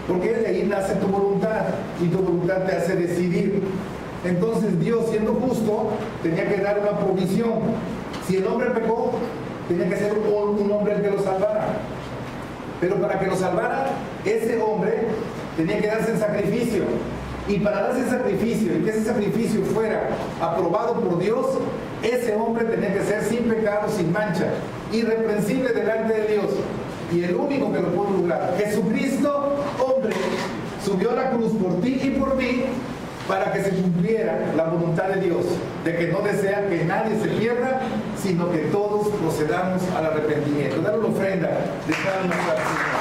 Porque de ahí nace tu voluntad, y tu voluntad te hace decidir. Entonces Dios, siendo justo, tenía que dar una provisión. Si el hombre pecó, tenía que ser un hombre el que lo salvara. Pero para que lo salvara, ese hombre tenía que darse el sacrificio. Y para darse el sacrificio, y que ese sacrificio fuera aprobado por Dios, ese hombre tenía que ser sin pecado, sin mancha, irreprensible delante de Dios. Y el único que lo pudo lograr, Jesucristo, hombre, subió a la cruz por ti y por mí, para que se cumpliera la voluntad de Dios, de que no desea que nadie se pierda, sino que todos procedamos al arrepentimiento. Dar una ofrenda de cada uno al Señor.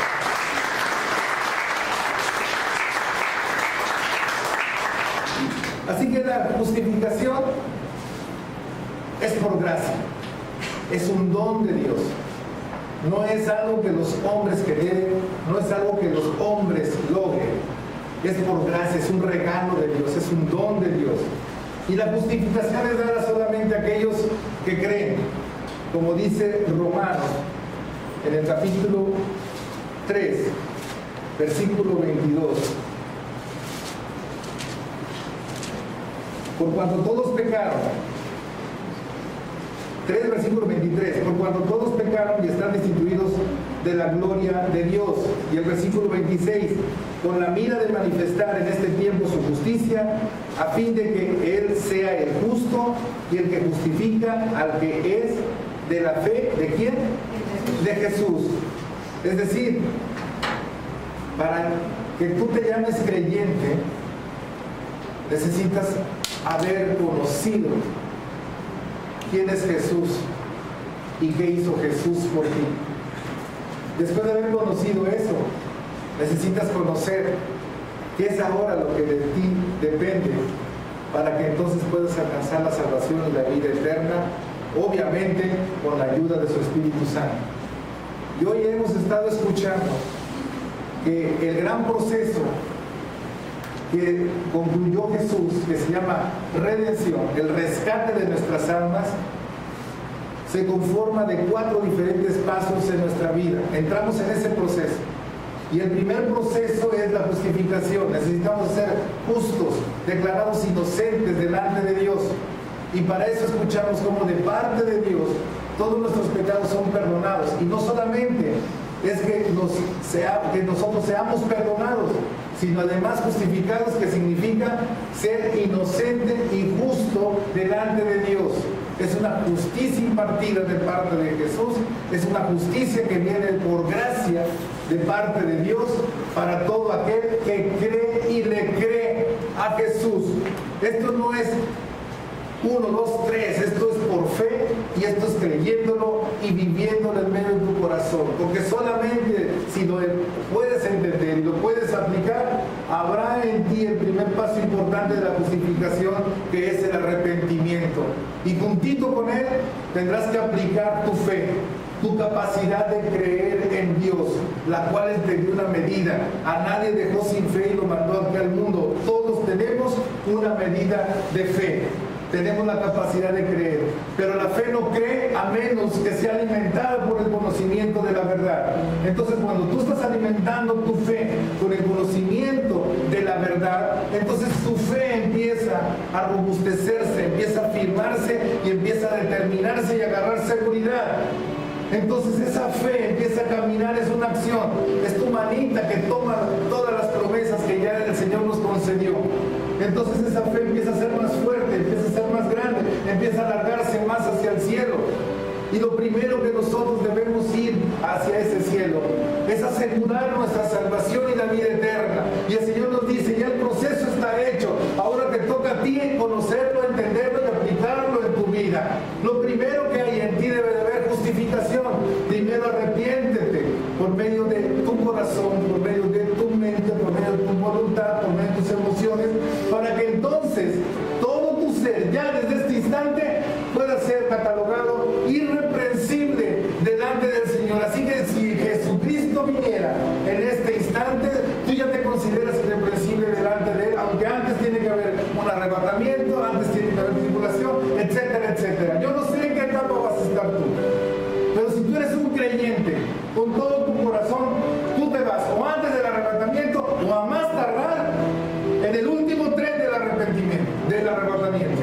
Así que la justificación es por gracia, es un don de Dios. No es algo que los hombres quieran, no es algo que los hombres logren. Es por gracia, es un regalo de Dios, es un don de Dios. Y la justificación es dada solamente a aquellos que creen, como dice Romanos en el capítulo 3, versículo 22. Por cuanto todos pecaron, 3 versículo 23, por cuanto todos pecaron y están destituidos de la gloria de Dios. Y el versículo 26, con la mira de manifestar en este tiempo su justicia, a fin de que Él sea el justo y el que justifica al que es de la fe, ¿de quién? De Jesús. Es decir, para que tú te llames creyente, necesitas haber conocido quién es Jesús y qué hizo Jesús por ti. Después de haber conocido eso, necesitas conocer qué es ahora lo que de ti depende, para que entonces puedas alcanzar la salvación y la vida eterna, obviamente con la ayuda de su Espíritu Santo. Y hoy hemos estado escuchando que el gran proceso que concluyó Jesús, que se llama redención, el rescate de nuestras almas, se conforma de 4 diferentes pasos en nuestra vida. Entramos en ese proceso. Y el primer proceso es la justificación. Necesitamos ser justos, declarados inocentes delante de Dios. Y para eso escuchamos como de parte de Dios todos nuestros pecados son perdonados. Y no solamente es que nosotros seamos perdonados, sino además justificados, que significa ser inocente y justo delante de Dios. Es una justicia impartida de parte de Jesús, es una justicia que viene por gracia de parte de Dios para todo aquel que cree y le cree a Jesús. Esto no es 1, 2, 3, esto es por fe, y esto es creyéndolo y viviéndolo en medio de tu corazón, porque solamente si lo puedes entender y lo puedes aplicar, habrá en ti el primer paso importante de la justificación, que es el arrepentimiento, y juntito con él tendrás que aplicar tu fe, tu capacidad de creer en Dios, la cual es de una medida. A nadie dejó sin fe y lo mandó aquí al mundo. Todos tenemos una medida de fe. Tenemos la capacidad de creer, pero la fe no cree a menos que sea alimentada por el conocimiento de la verdad. Entonces, cuando tú estás alimentando tu fe con el conocimiento de la verdad, entonces tu fe empieza a robustecerse, empieza a firmarse y empieza a determinarse y a agarrar seguridad. Entonces esa fe empieza a caminar, es una acción, es tu manita que toma todas las promesas que ya el Señor nos concedió. Entonces esa fe empieza a ser más fuerte, empieza a ser más grande, empieza a alargarse más hacia el cielo. Y lo primero que nosotros debemos ir hacia ese cielo es asegurar nuestra salvación y la vida eterna. Y el Señor nos dice, ya el proceso está hecho, ahora te toca a ti conocerlo, entenderlo y aplicarlo en tu vida. Lo primero que hay en ti debe de haber justificación. Primero arrepiéntete por medio de tu corazón, por medio de tu mente, por medio de tu voluntad, por medio de tus emociones, para que entonces todo tu ser, ya desde este instante, pueda ser catalogado irreprensible delante del Señor. Así que si Jesucristo viniera en este instante, tú ya te consideras irreprensible delante de Él, aunque antes tiene que haber un arrebatamiento, antes tiene que haber tribulación, etcétera, etcétera. Yo no sé en qué etapa vas a estar tú, pero si tú eres un creyente con todo tu corazón, tú te vas o antes del arrebatamiento o a más tardar en el último tren del arrebatamiento.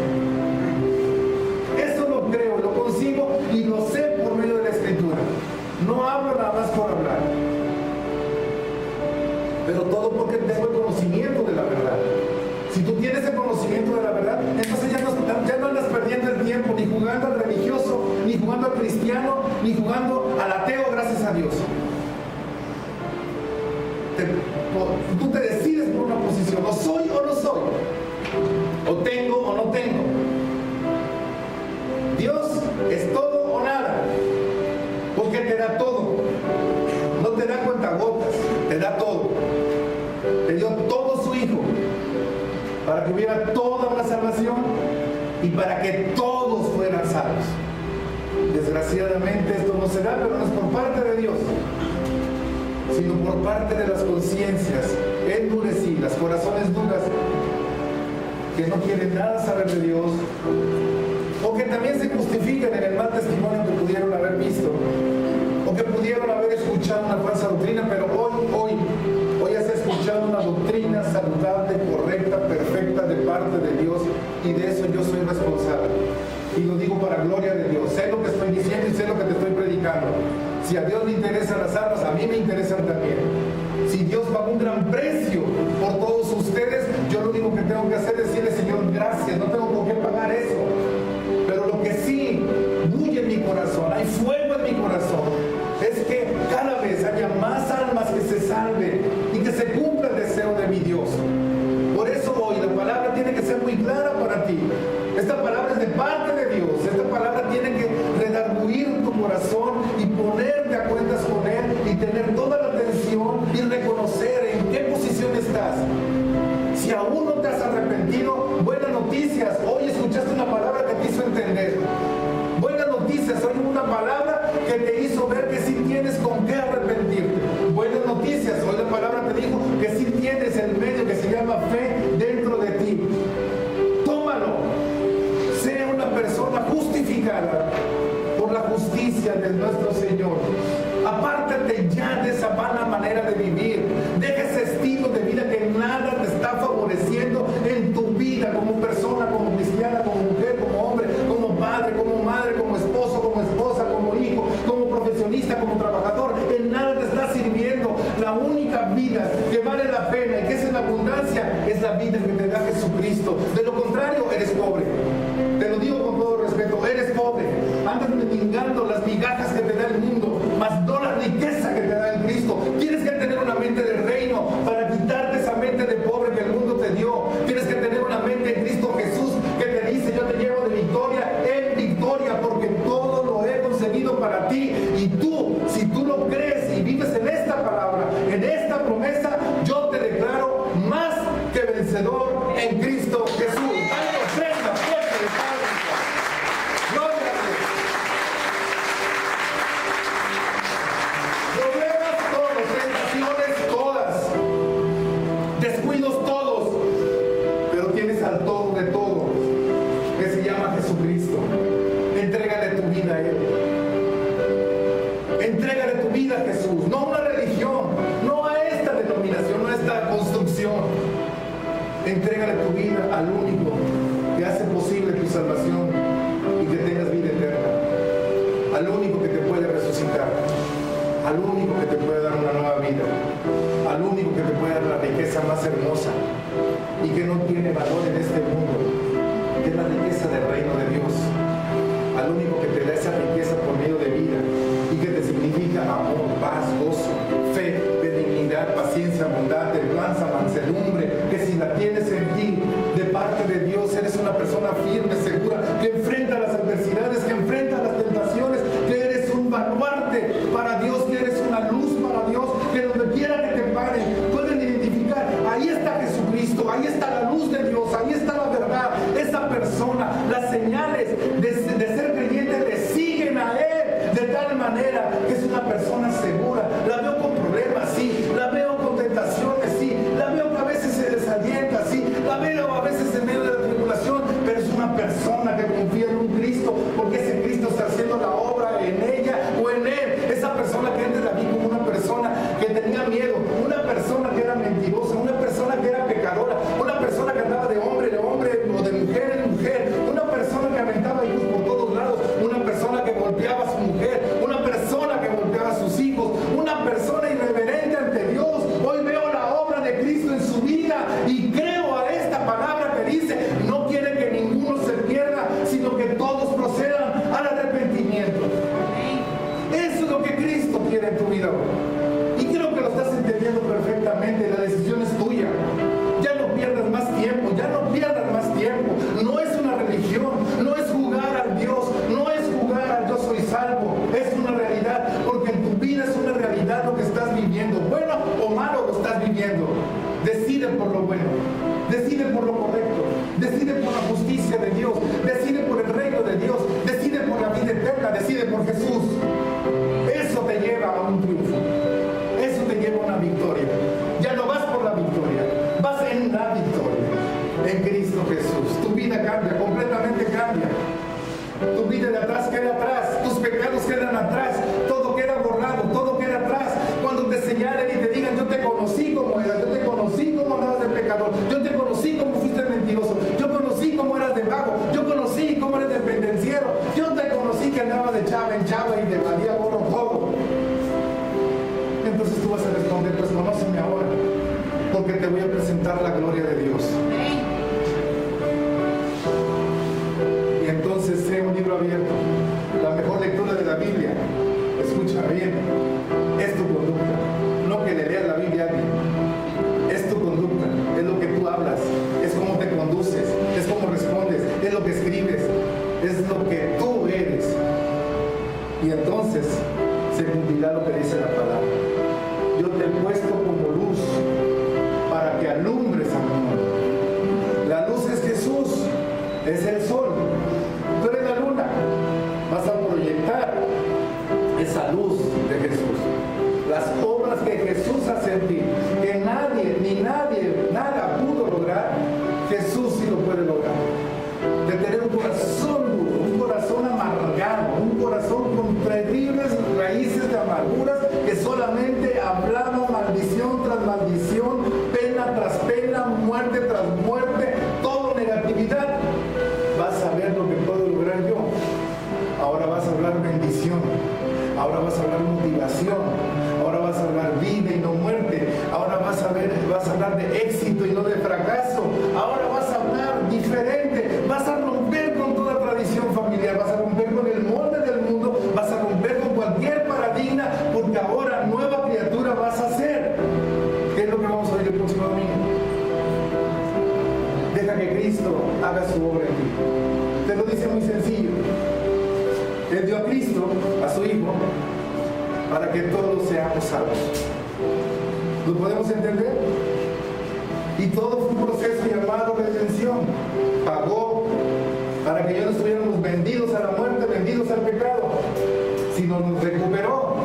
Eso lo creo, lo consigo y lo sé por medio de la Escritura. No hablo nada más por hablar, pero todo porque tengo el conocimiento de la verdad. Si tú tienes el conocimiento de la verdad, entonces ya no andas perdiendo el tiempo ni jugando al religioso, ni jugando al cristiano, ni jugando al ateo, gracias a Dios. Tú te decides por una posición, o soy o no soy, o tengo o no tengo. Dios es todo o nada, porque te da todo. No te da cuentagotas, te da todo. Te dio todo su Hijo para que hubiera toda una salvación y para que todos fueran salvos. Desgraciadamente esto no se da, pero no es por parte de Dios, sino por parte de las conciencias endurecidas, corazones duras, que no quieren nada saber de Dios, o que también se justifican en el mal testimonio que pudieron haber visto, o que pudieron haber escuchado una falsa doctrina, pero hoy has escuchado una doctrina saludable, correcta, perfecta de parte de Dios, y de eso yo soy responsable. Y lo digo para gloria de Dios. Sé lo que estoy diciendo y sé lo que te estoy predicando. Si a Dios le interesan las almas, a mí me interesan también. Si Dios pagó un gran precio por todos ustedes, yo lo único que tengo que hacer es decirle, Señor, gracias, no tengo por qué pagar eso. Pero lo que sí bulle en mi corazón, hay fuego en mi corazón, es que cada vez haya más almas que se salven y que se cumpla el deseo de mi Dios. Por eso hoy la palabra tiene que ser muy clara para ti. Esta palabra es de parte de Dios. Esta palabra tiene que redarguir tu corazón y ponerte a cuentas con Él y tener toda la atención y reconocer en qué posición estás. Si aún no te has arrepentido, buenas noticias. Hoy escuchaste una palabra que te hizo entender. Buenas noticias. Hoy una palabra que te hizo ver que sí tienes con qué arrepentirte. Buenas noticias. Hoy la palabra te dijo que sí tienes el medio que se llama fe dentro de ti. Tómalo. Sea una persona justificada por la justicia de nuestro Señor. Apártate ya de esa vana manera de vivir. Deja ese estilo de vida que nada te está favoreciendo en tu vida como persona, como cristiana, como mujer, como hombre, como padre, como madre, como esposo, como esposa, como hijo, como profesionista, como trabajador. En nada te está sirviendo. La única vida que vale la pena y que es en abundancia es la vida que te da Jesucristo. De lo contrario, eres pobre. Te lo digo con todo respeto, eres pobre. Andas mendigando las migajas que te da el mundo, más no la riqueza que te da el Cristo. Tienes que tener una mente del reino para quitarte esa mente de pobre que el mundo te dio. Tienes que tener una mente en Cristo Jesús que te dice, yo te llevo de victoria en victoria, porque todo lo he conseguido para ti. Y tú, si tú lo crees y vives en esta palabra, en esta promesa, yo te declaro más que vencedor en Cristo Jesús. Jesucristo. Entrégale tu vida a Él. Entrégale tu vida a Jesús. No a una religión, no a esta denominación, no a esta construcción. Entrégale tu vida al único que hace posible tu salvación y que tengas vida eterna. Al único que te puede resucitar. Al único que te puede dar una nueva vida. Al único que te puede dar la riqueza más hermosa y que no tiene valor en este mundo, que es la riqueza del reino de Dios. Al único que te da esa riqueza por persona firme, segura, que enfrenta las adversidades, que enfrenta las tentaciones, que eres un baluarte para Dios, que eres una luz para Dios, que donde quiera que te paren, pueden identificar, ahí está Jesucristo, ahí está la luz de Dios, ahí está la verdad. Esa persona, las señales de ser creyente le siguen a Él de tal manera que es una persona segura. La veo con problemas, sí, la veo con tentaciones, sí, la veo que a veces se desalienta, sí, la veo a veces en medio de la tribulación, pero es una persona que confía en un Cristo, porque ese Cristo está haciendo la obra en ella o en él. Esa persona que antes la vi como una persona que tenía miedo, una persona que era mentirosa, una persona que era pecadora, una persona que andaba de hombre o de mujer en mujer, una persona que aventaba hijos por todos lados, una persona que golpeaba a su mujer, una persona que golpeaba a sus hijos, una persona irreverente ante Dios. Hoy veo la obra de Cristo en su vida y creo a esta palabra que dice: no quiere que ninguno se pierda, sino que todos procedan al arrepentimiento. Eso es lo que Cristo quiere en tu vida hoy. Y creo que lo estás entendiendo perfectamente. La decisión es tuya. Ya no pierdas más tiempo, ya no pierdas más tiempo. No es una religión, no es jugar al Dios, no es jugar al yo soy salvo. Es una realidad, porque en tu vida es una realidad lo que estás viviendo. Bueno o malo lo estás viviendo. Decide por lo bueno, decide por lo correcto, decide por la justicia de Dios, decide por el reino de Dios, decide por la vida eterna, decide por Jesús. Eso te lleva a un triunfo, eso te lleva a una victoria. Ya no vas por la victoria, vas en la victoria, en Cristo Jesús. Tu vida cambia, completamente cambia. Tu vida de atrás queda atrás, tus pecados quedan atrás, todo queda borrado, todo queda atrás. Cuando te señalen y te digan: yo te conocí como eras, yo te conocí como andabas de pecador, yo te conocí como fuiste mentiroso, yo conocí como eras de vago, yo conocí como eres de pendenciero, yo te conocí que andabas de chava en chava y te valía gorro todo. Entonces tú vas a responder: pues conóceme ahora, porque te voy a presentar la gloria de Dios. Y entonces sea un libro abierto, la mejor lectura de la Biblia. Escucha bien, es tu conducta, no que le leas la Biblia a alguien. Es tu conducta, es lo que tú hablas, es cómo te conduces, es cómo respondes, es lo que escribes, es lo que tú eres. Y entonces se cumplirá lo que dice la palabra: yo te he puesto como luz para que alumbres al mundo. La luz es Jesús, es el sol. Tú eres la luna, vas a proyectar esa luz de Jesús. Las obras que Jesús hace en ti, que nadie, ni nadie, nada pudo lograr, Jesús sí lo puede lograr. De tener un corazón duro, un corazón amargado, un corazón con terribles raíces de amarguras que solamente hablaba maldición tras maldición, pena tras pena, muerte tras muerte, todo negatividad. Vas a ver lo que puedo lograr yo. Ahora vas a hablar bendición, ahora vas a hablar motivación, ahora vas a hablar vida y no muerte, ahora vas a hablar de éxito y no de fracaso, ahora vas a hablar diferente, vas a romper con toda tradición familiar, vas a romper con el molde del mundo, vas a romper con cualquier paradigma, porque ahora nueva criatura vas a ser. ¿Qué es lo que vamos a ver el próximo domingo? Deja que Cristo haga su obra en ti. Te lo dice muy sencillo. Él dio a Cristo, a su Hijo, para que todos seamos salvos. ¿Lo podemos entender? Y todo fue un proceso llamado redención. Pagó para que ya no estuviéramos vendidos a la muerte, vendidos al pecado, sino nos recuperó.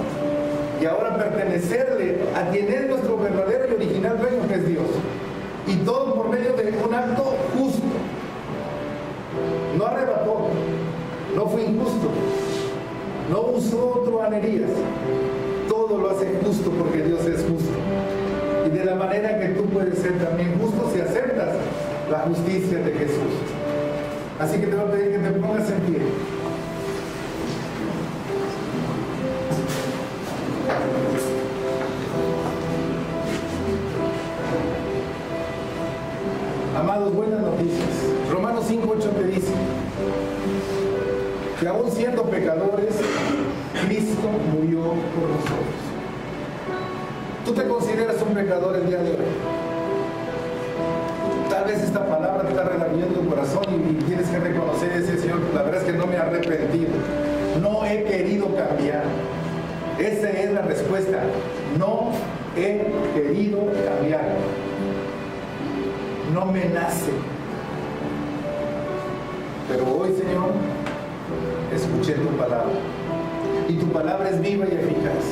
Y ahora pertenecerle a quien es nuestro verdadero y original dueño, que es Dios. Y todo por medio de un acto justo. No arrebató, no fue injusto, no usó truhanerías. Todo lo hace justo porque Dios es justo. Y de la manera que tú puedes ser también justo si aceptas la justicia de Jesús. Así que te voy a pedir que te pongas en pie. Amados, buenas noticias. Romanos 5:8 te dice que aún siendo pecadores, Cristo murió por nosotros. ¿Tú te consideras un pecador el día de hoy? Tal vez esta palabra te está redarguyendo el corazón y tienes que arrepentido. No he querido cambiar. Esa es la respuesta. No he querido cambiar. No me nace. Pero hoy, Señor, escuché tu palabra. Y tu palabra es viva y eficaz.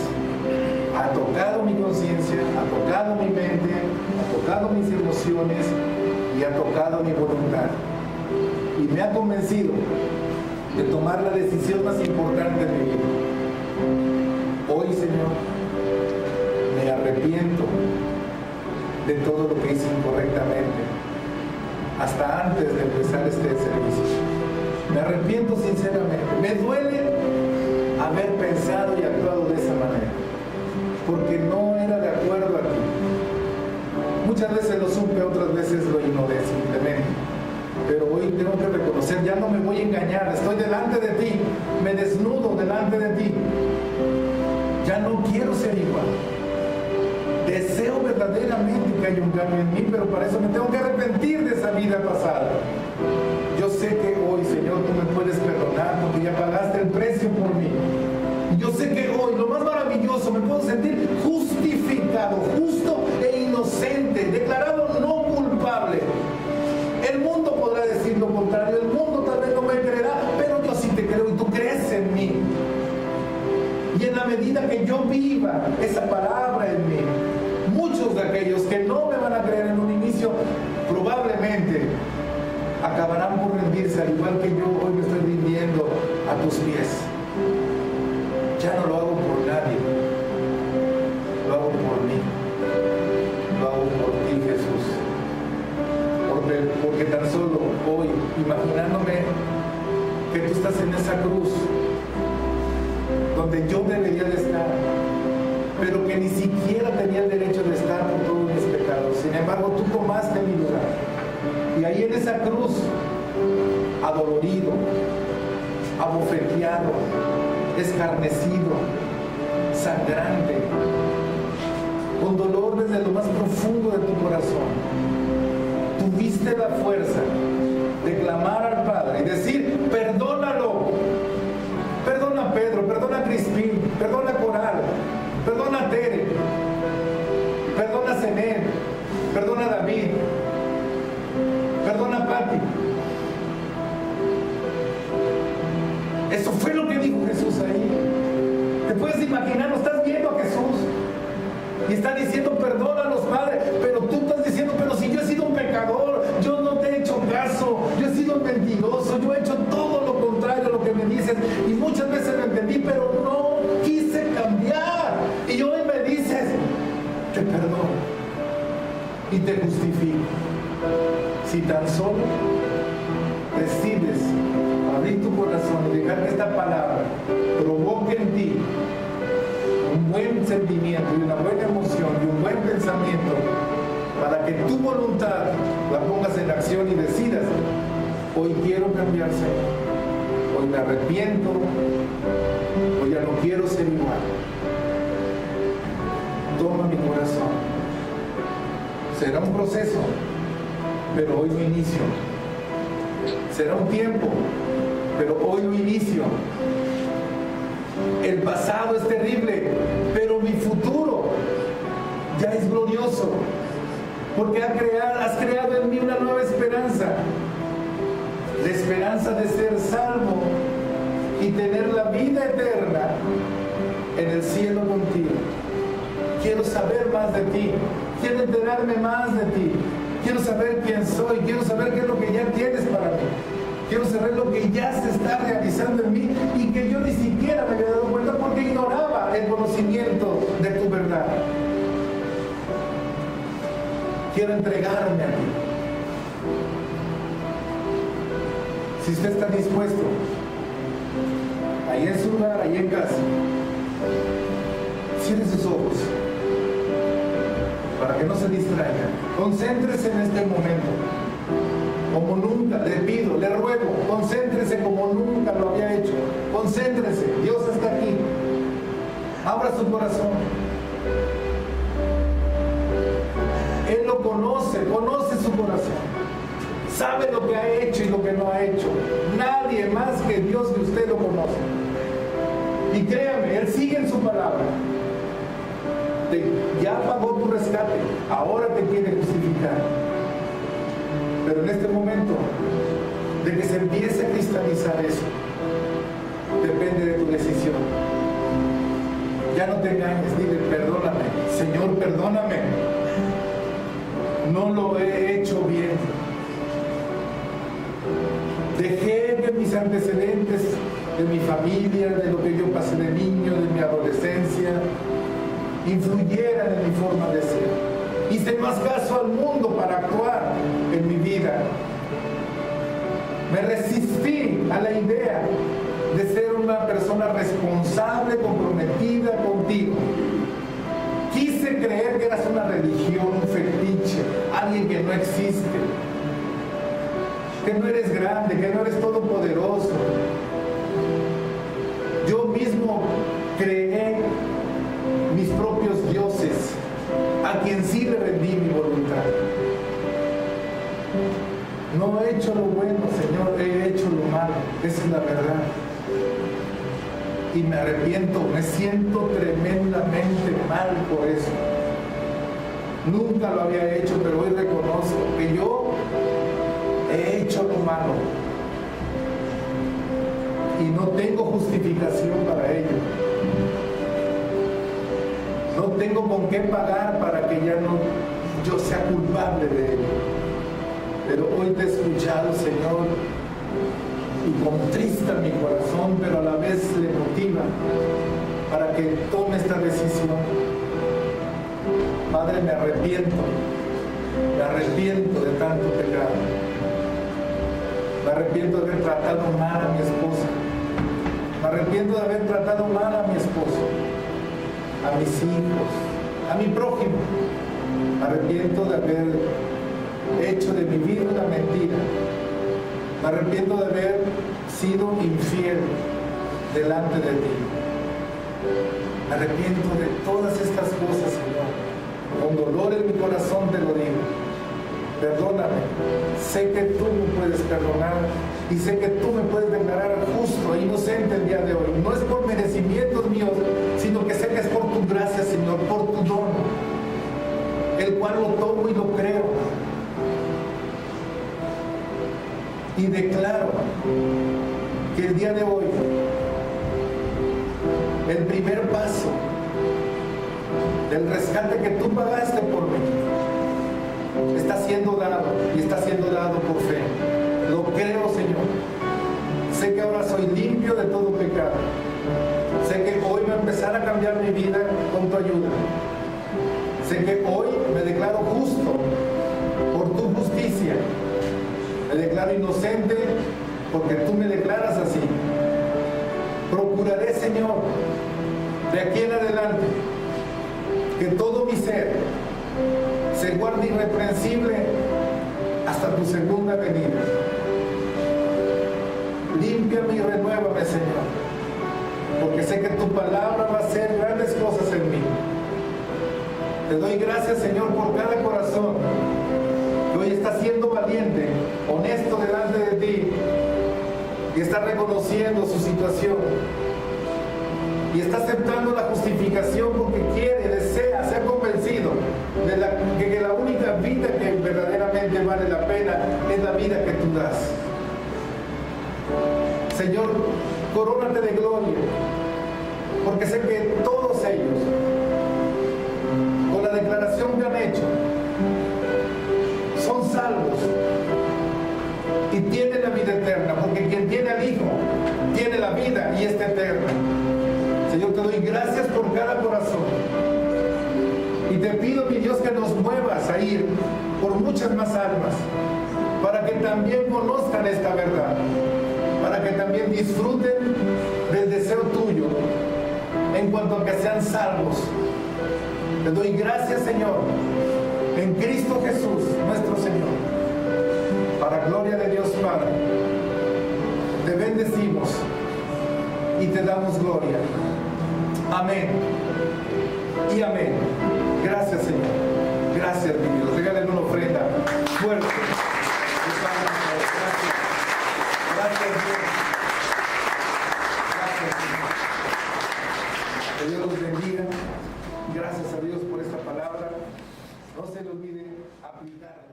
Ha tocado mi conciencia, ha tocado mi mente, ha tocado mis emociones y ha tocado mi voluntad. Y me ha convencido de tomar la decisión más importante de mi vida. Hoy, Señor, me arrepiento de todo lo que hice incorrectamente, hasta antes de empezar este servicio. Me arrepiento sinceramente. Me duele haber pensado y actuado de esa manera, porque no era de acuerdo a ti. Muchas veces lo supe, otras veces lo ignoré simplemente. Pero hoy tengo que reconocer, ya no me voy a engañar, estoy delante de ti, me desnudo delante de ti. Ya no quiero ser igual. Deseo verdaderamente que haya un cambio en mí, pero para eso me tengo que arrepentir de esa vida pasada. Yo sé que hoy, Señor, tú me puedes perdonar porque ya pagaste el precio por mí. Y yo sé que hoy, lo más maravilloso, me puedo sentir justificado, justo e inocente, declarado no culpable. El mundo podrá decir lo contrario, el mundo tal vez no me creerá, pero yo sí te creo y tú crees en mí. Y en la medida que yo viva esa palabra en mí, muchos de aquellos que no me van a creer en un inicio, probablemente acabarán por rendirse, al igual que yo hoy me estoy rindiendo a tus pies. Ya no lo hago por nadie, lo hago por mí, lo hago por ti, Jesús. Porque tan solo hoy, imaginándome que tú estás en esa cruz, donde yo debería de estar, pero que ni siquiera tenía el derecho de estar por todos mis pecados. Sin embargo, tú tomaste mi lugar. Y ahí en esa cruz, adolorido, abofeteado, escarnecido, sangrante, con dolor desde lo más profundo de tu corazón, tuviste la fuerza de clamar al Padre y decir: perdónalo. Perdona a Pedro, perdona a Crispín, perdona a Coral, perdona a Tere, perdona a Zenet, perdona a David, perdona a Pati. Eso fue lo que dijo Jesús ahí. Te puedes imaginar, lo estás viendo a Jesús y está diciendo: perdónanos, Padre, pero tú estás diciendo: pero si yo he sido un pecador, yo no te he hecho caso, yo he sido un mentiroso, yo he hecho todo lo contrario a lo que me dices, y muchas veces lo entendí, pero no quise cambiar, y hoy me dices: te perdono y te justifico. Si tan solo decides abrir tu corazón y dejar que esta palabra provoque en ti un buen sentimiento y una buena emoción y un buen pensamiento, para que tu voluntad la pongas en acción y decidas: hoy quiero cambiar, Señor, hoy me arrepiento, hoy ya no quiero ser igual. Toma mi corazón. Será un proceso, pero hoy lo inicio. Será un tiempo, pero hoy lo inicio. El pasado es terrible, pero mi futuro ya es glorioso, porque has creado en mí una nueva esperanza, la esperanza de ser salvo y tener la vida eterna en el cielo contigo. Quiero saber más de ti, quiero enterarme más de ti, quiero saber quién soy, quiero saber qué es lo que ya tienes para mí. Quiero saber lo que ya se está realizando en mí y que yo ni siquiera me había dado cuenta porque ignoraba el conocimiento de tu verdad. Quiero entregarme a ti. Si usted está dispuesto, ahí en su lugar, ahí en casa, cierre sus ojos para que no se distraiga. Concéntrese en este momento. Como nunca, le pido, le ruego, concéntrese como nunca lo había hecho. Concéntrese, Dios está aquí. Abra su corazón. Él lo conoce, conoce su corazón. Sabe lo que ha hecho y lo que no ha hecho. Nadie más que Dios de usted lo conoce. Y créame, Él sigue en su palabra. Ya pagó tu rescate, ahora te quiere justificar. Pero en este momento, de que se empiece a cristalizar eso, depende de tu decisión. Ya no te engañes, dile, perdóname, Señor, perdóname. No lo he hecho bien. Dejé que mis antecedentes de mi familia, de lo que yo pasé de niño, de mi adolescencia, influyeran en mi forma de ser. Hice más caso al mundo para actuar en mi vida. Me resistí a la idea de ser una persona responsable, comprometida contigo. Quise creer que eras una religión, un fetiche, alguien que no existe, que no eres grande, que no eres todopoderoso. Yo mismo creé mis propios dioses, a quien sí le rendí mi voluntad. No he hecho lo bueno, Señor, he hecho lo malo. Esa es la verdad. Y me arrepiento, me siento tremendamente mal por eso. Nunca lo había hecho, pero hoy reconozco que yo he hecho lo malo. Y no tengo justificación para ello. No tengo con qué pagar para que ya no yo sea culpable de ello. Pero hoy te he escuchado, Señor, y contrista mi corazón, pero a la vez le motiva para que tome esta decisión. Padre, me arrepiento de tanto pecado. Me arrepiento de haber tratado mal a mi esposa. Me arrepiento de haber tratado mal a mi esposo, a mis hijos, a mi prójimo. Me arrepiento de haber hecho de mi vida una mentira. Me arrepiento de haber sido infiel delante de ti. Me arrepiento de todas estas cosas, Señor. Con dolor en mi corazón te lo digo. Perdóname. Sé que tú me puedes perdonar y sé que tú me puedes declarar justo e inocente el día de hoy. No es por merecimientos míos, sino que sé que es por tu gracia, Señor, por tu don, el cual lo tomo y lo creo. Y declaro que el día de hoy, el primer paso del rescate que tú pagaste por mí, está siendo dado y está siendo dado por fe. Lo creo, Señor. Sé que ahora soy limpio de todo pecado. Sé que hoy va a empezar a cambiar mi vida con tu ayuda. Sé que hoy me declaro justo por tu justicia. Me declaro inocente porque tú me declaras así. Procuraré, Señor, de aquí en adelante, que todo mi ser se guarde irreprensible hasta tu segunda venida. Límpiame y renuévame, Señor, porque sé que tu palabra va a hacer grandes cosas en mí. Te doy gracias, Señor, por cada corazón que hoy está siendo valiente, honesto delante de ti, y está reconociendo su situación y está aceptando la justificación porque quiere, desea, se ha convencido de que la única vida que verdaderamente vale la pena es la vida que tú das. Señor, corónate de gloria, porque sé que todos ellos, con la declaración que han hecho, son salvos y tienen la vida eterna, porque quien tiene al Hijo tiene la vida y está eterna. Señor, te doy gracias por cada corazón y te pido, mi Dios, que nos muevas a ir por muchas más almas para que también conozcan esta verdad, para que también disfruten del deseo tuyo en cuanto a que sean salvos. Te doy gracias, Señor, en Cristo Jesús, nuestro Señor, para gloria de Dios Padre. Te bendecimos y te damos gloria. Amén y amén. Gracias, Señor. Gracias, mi Dios. Regalen una ofrenda fuerte. Gracias, Dios. gracias a Dios por esta palabra. No se le olvide aplicar.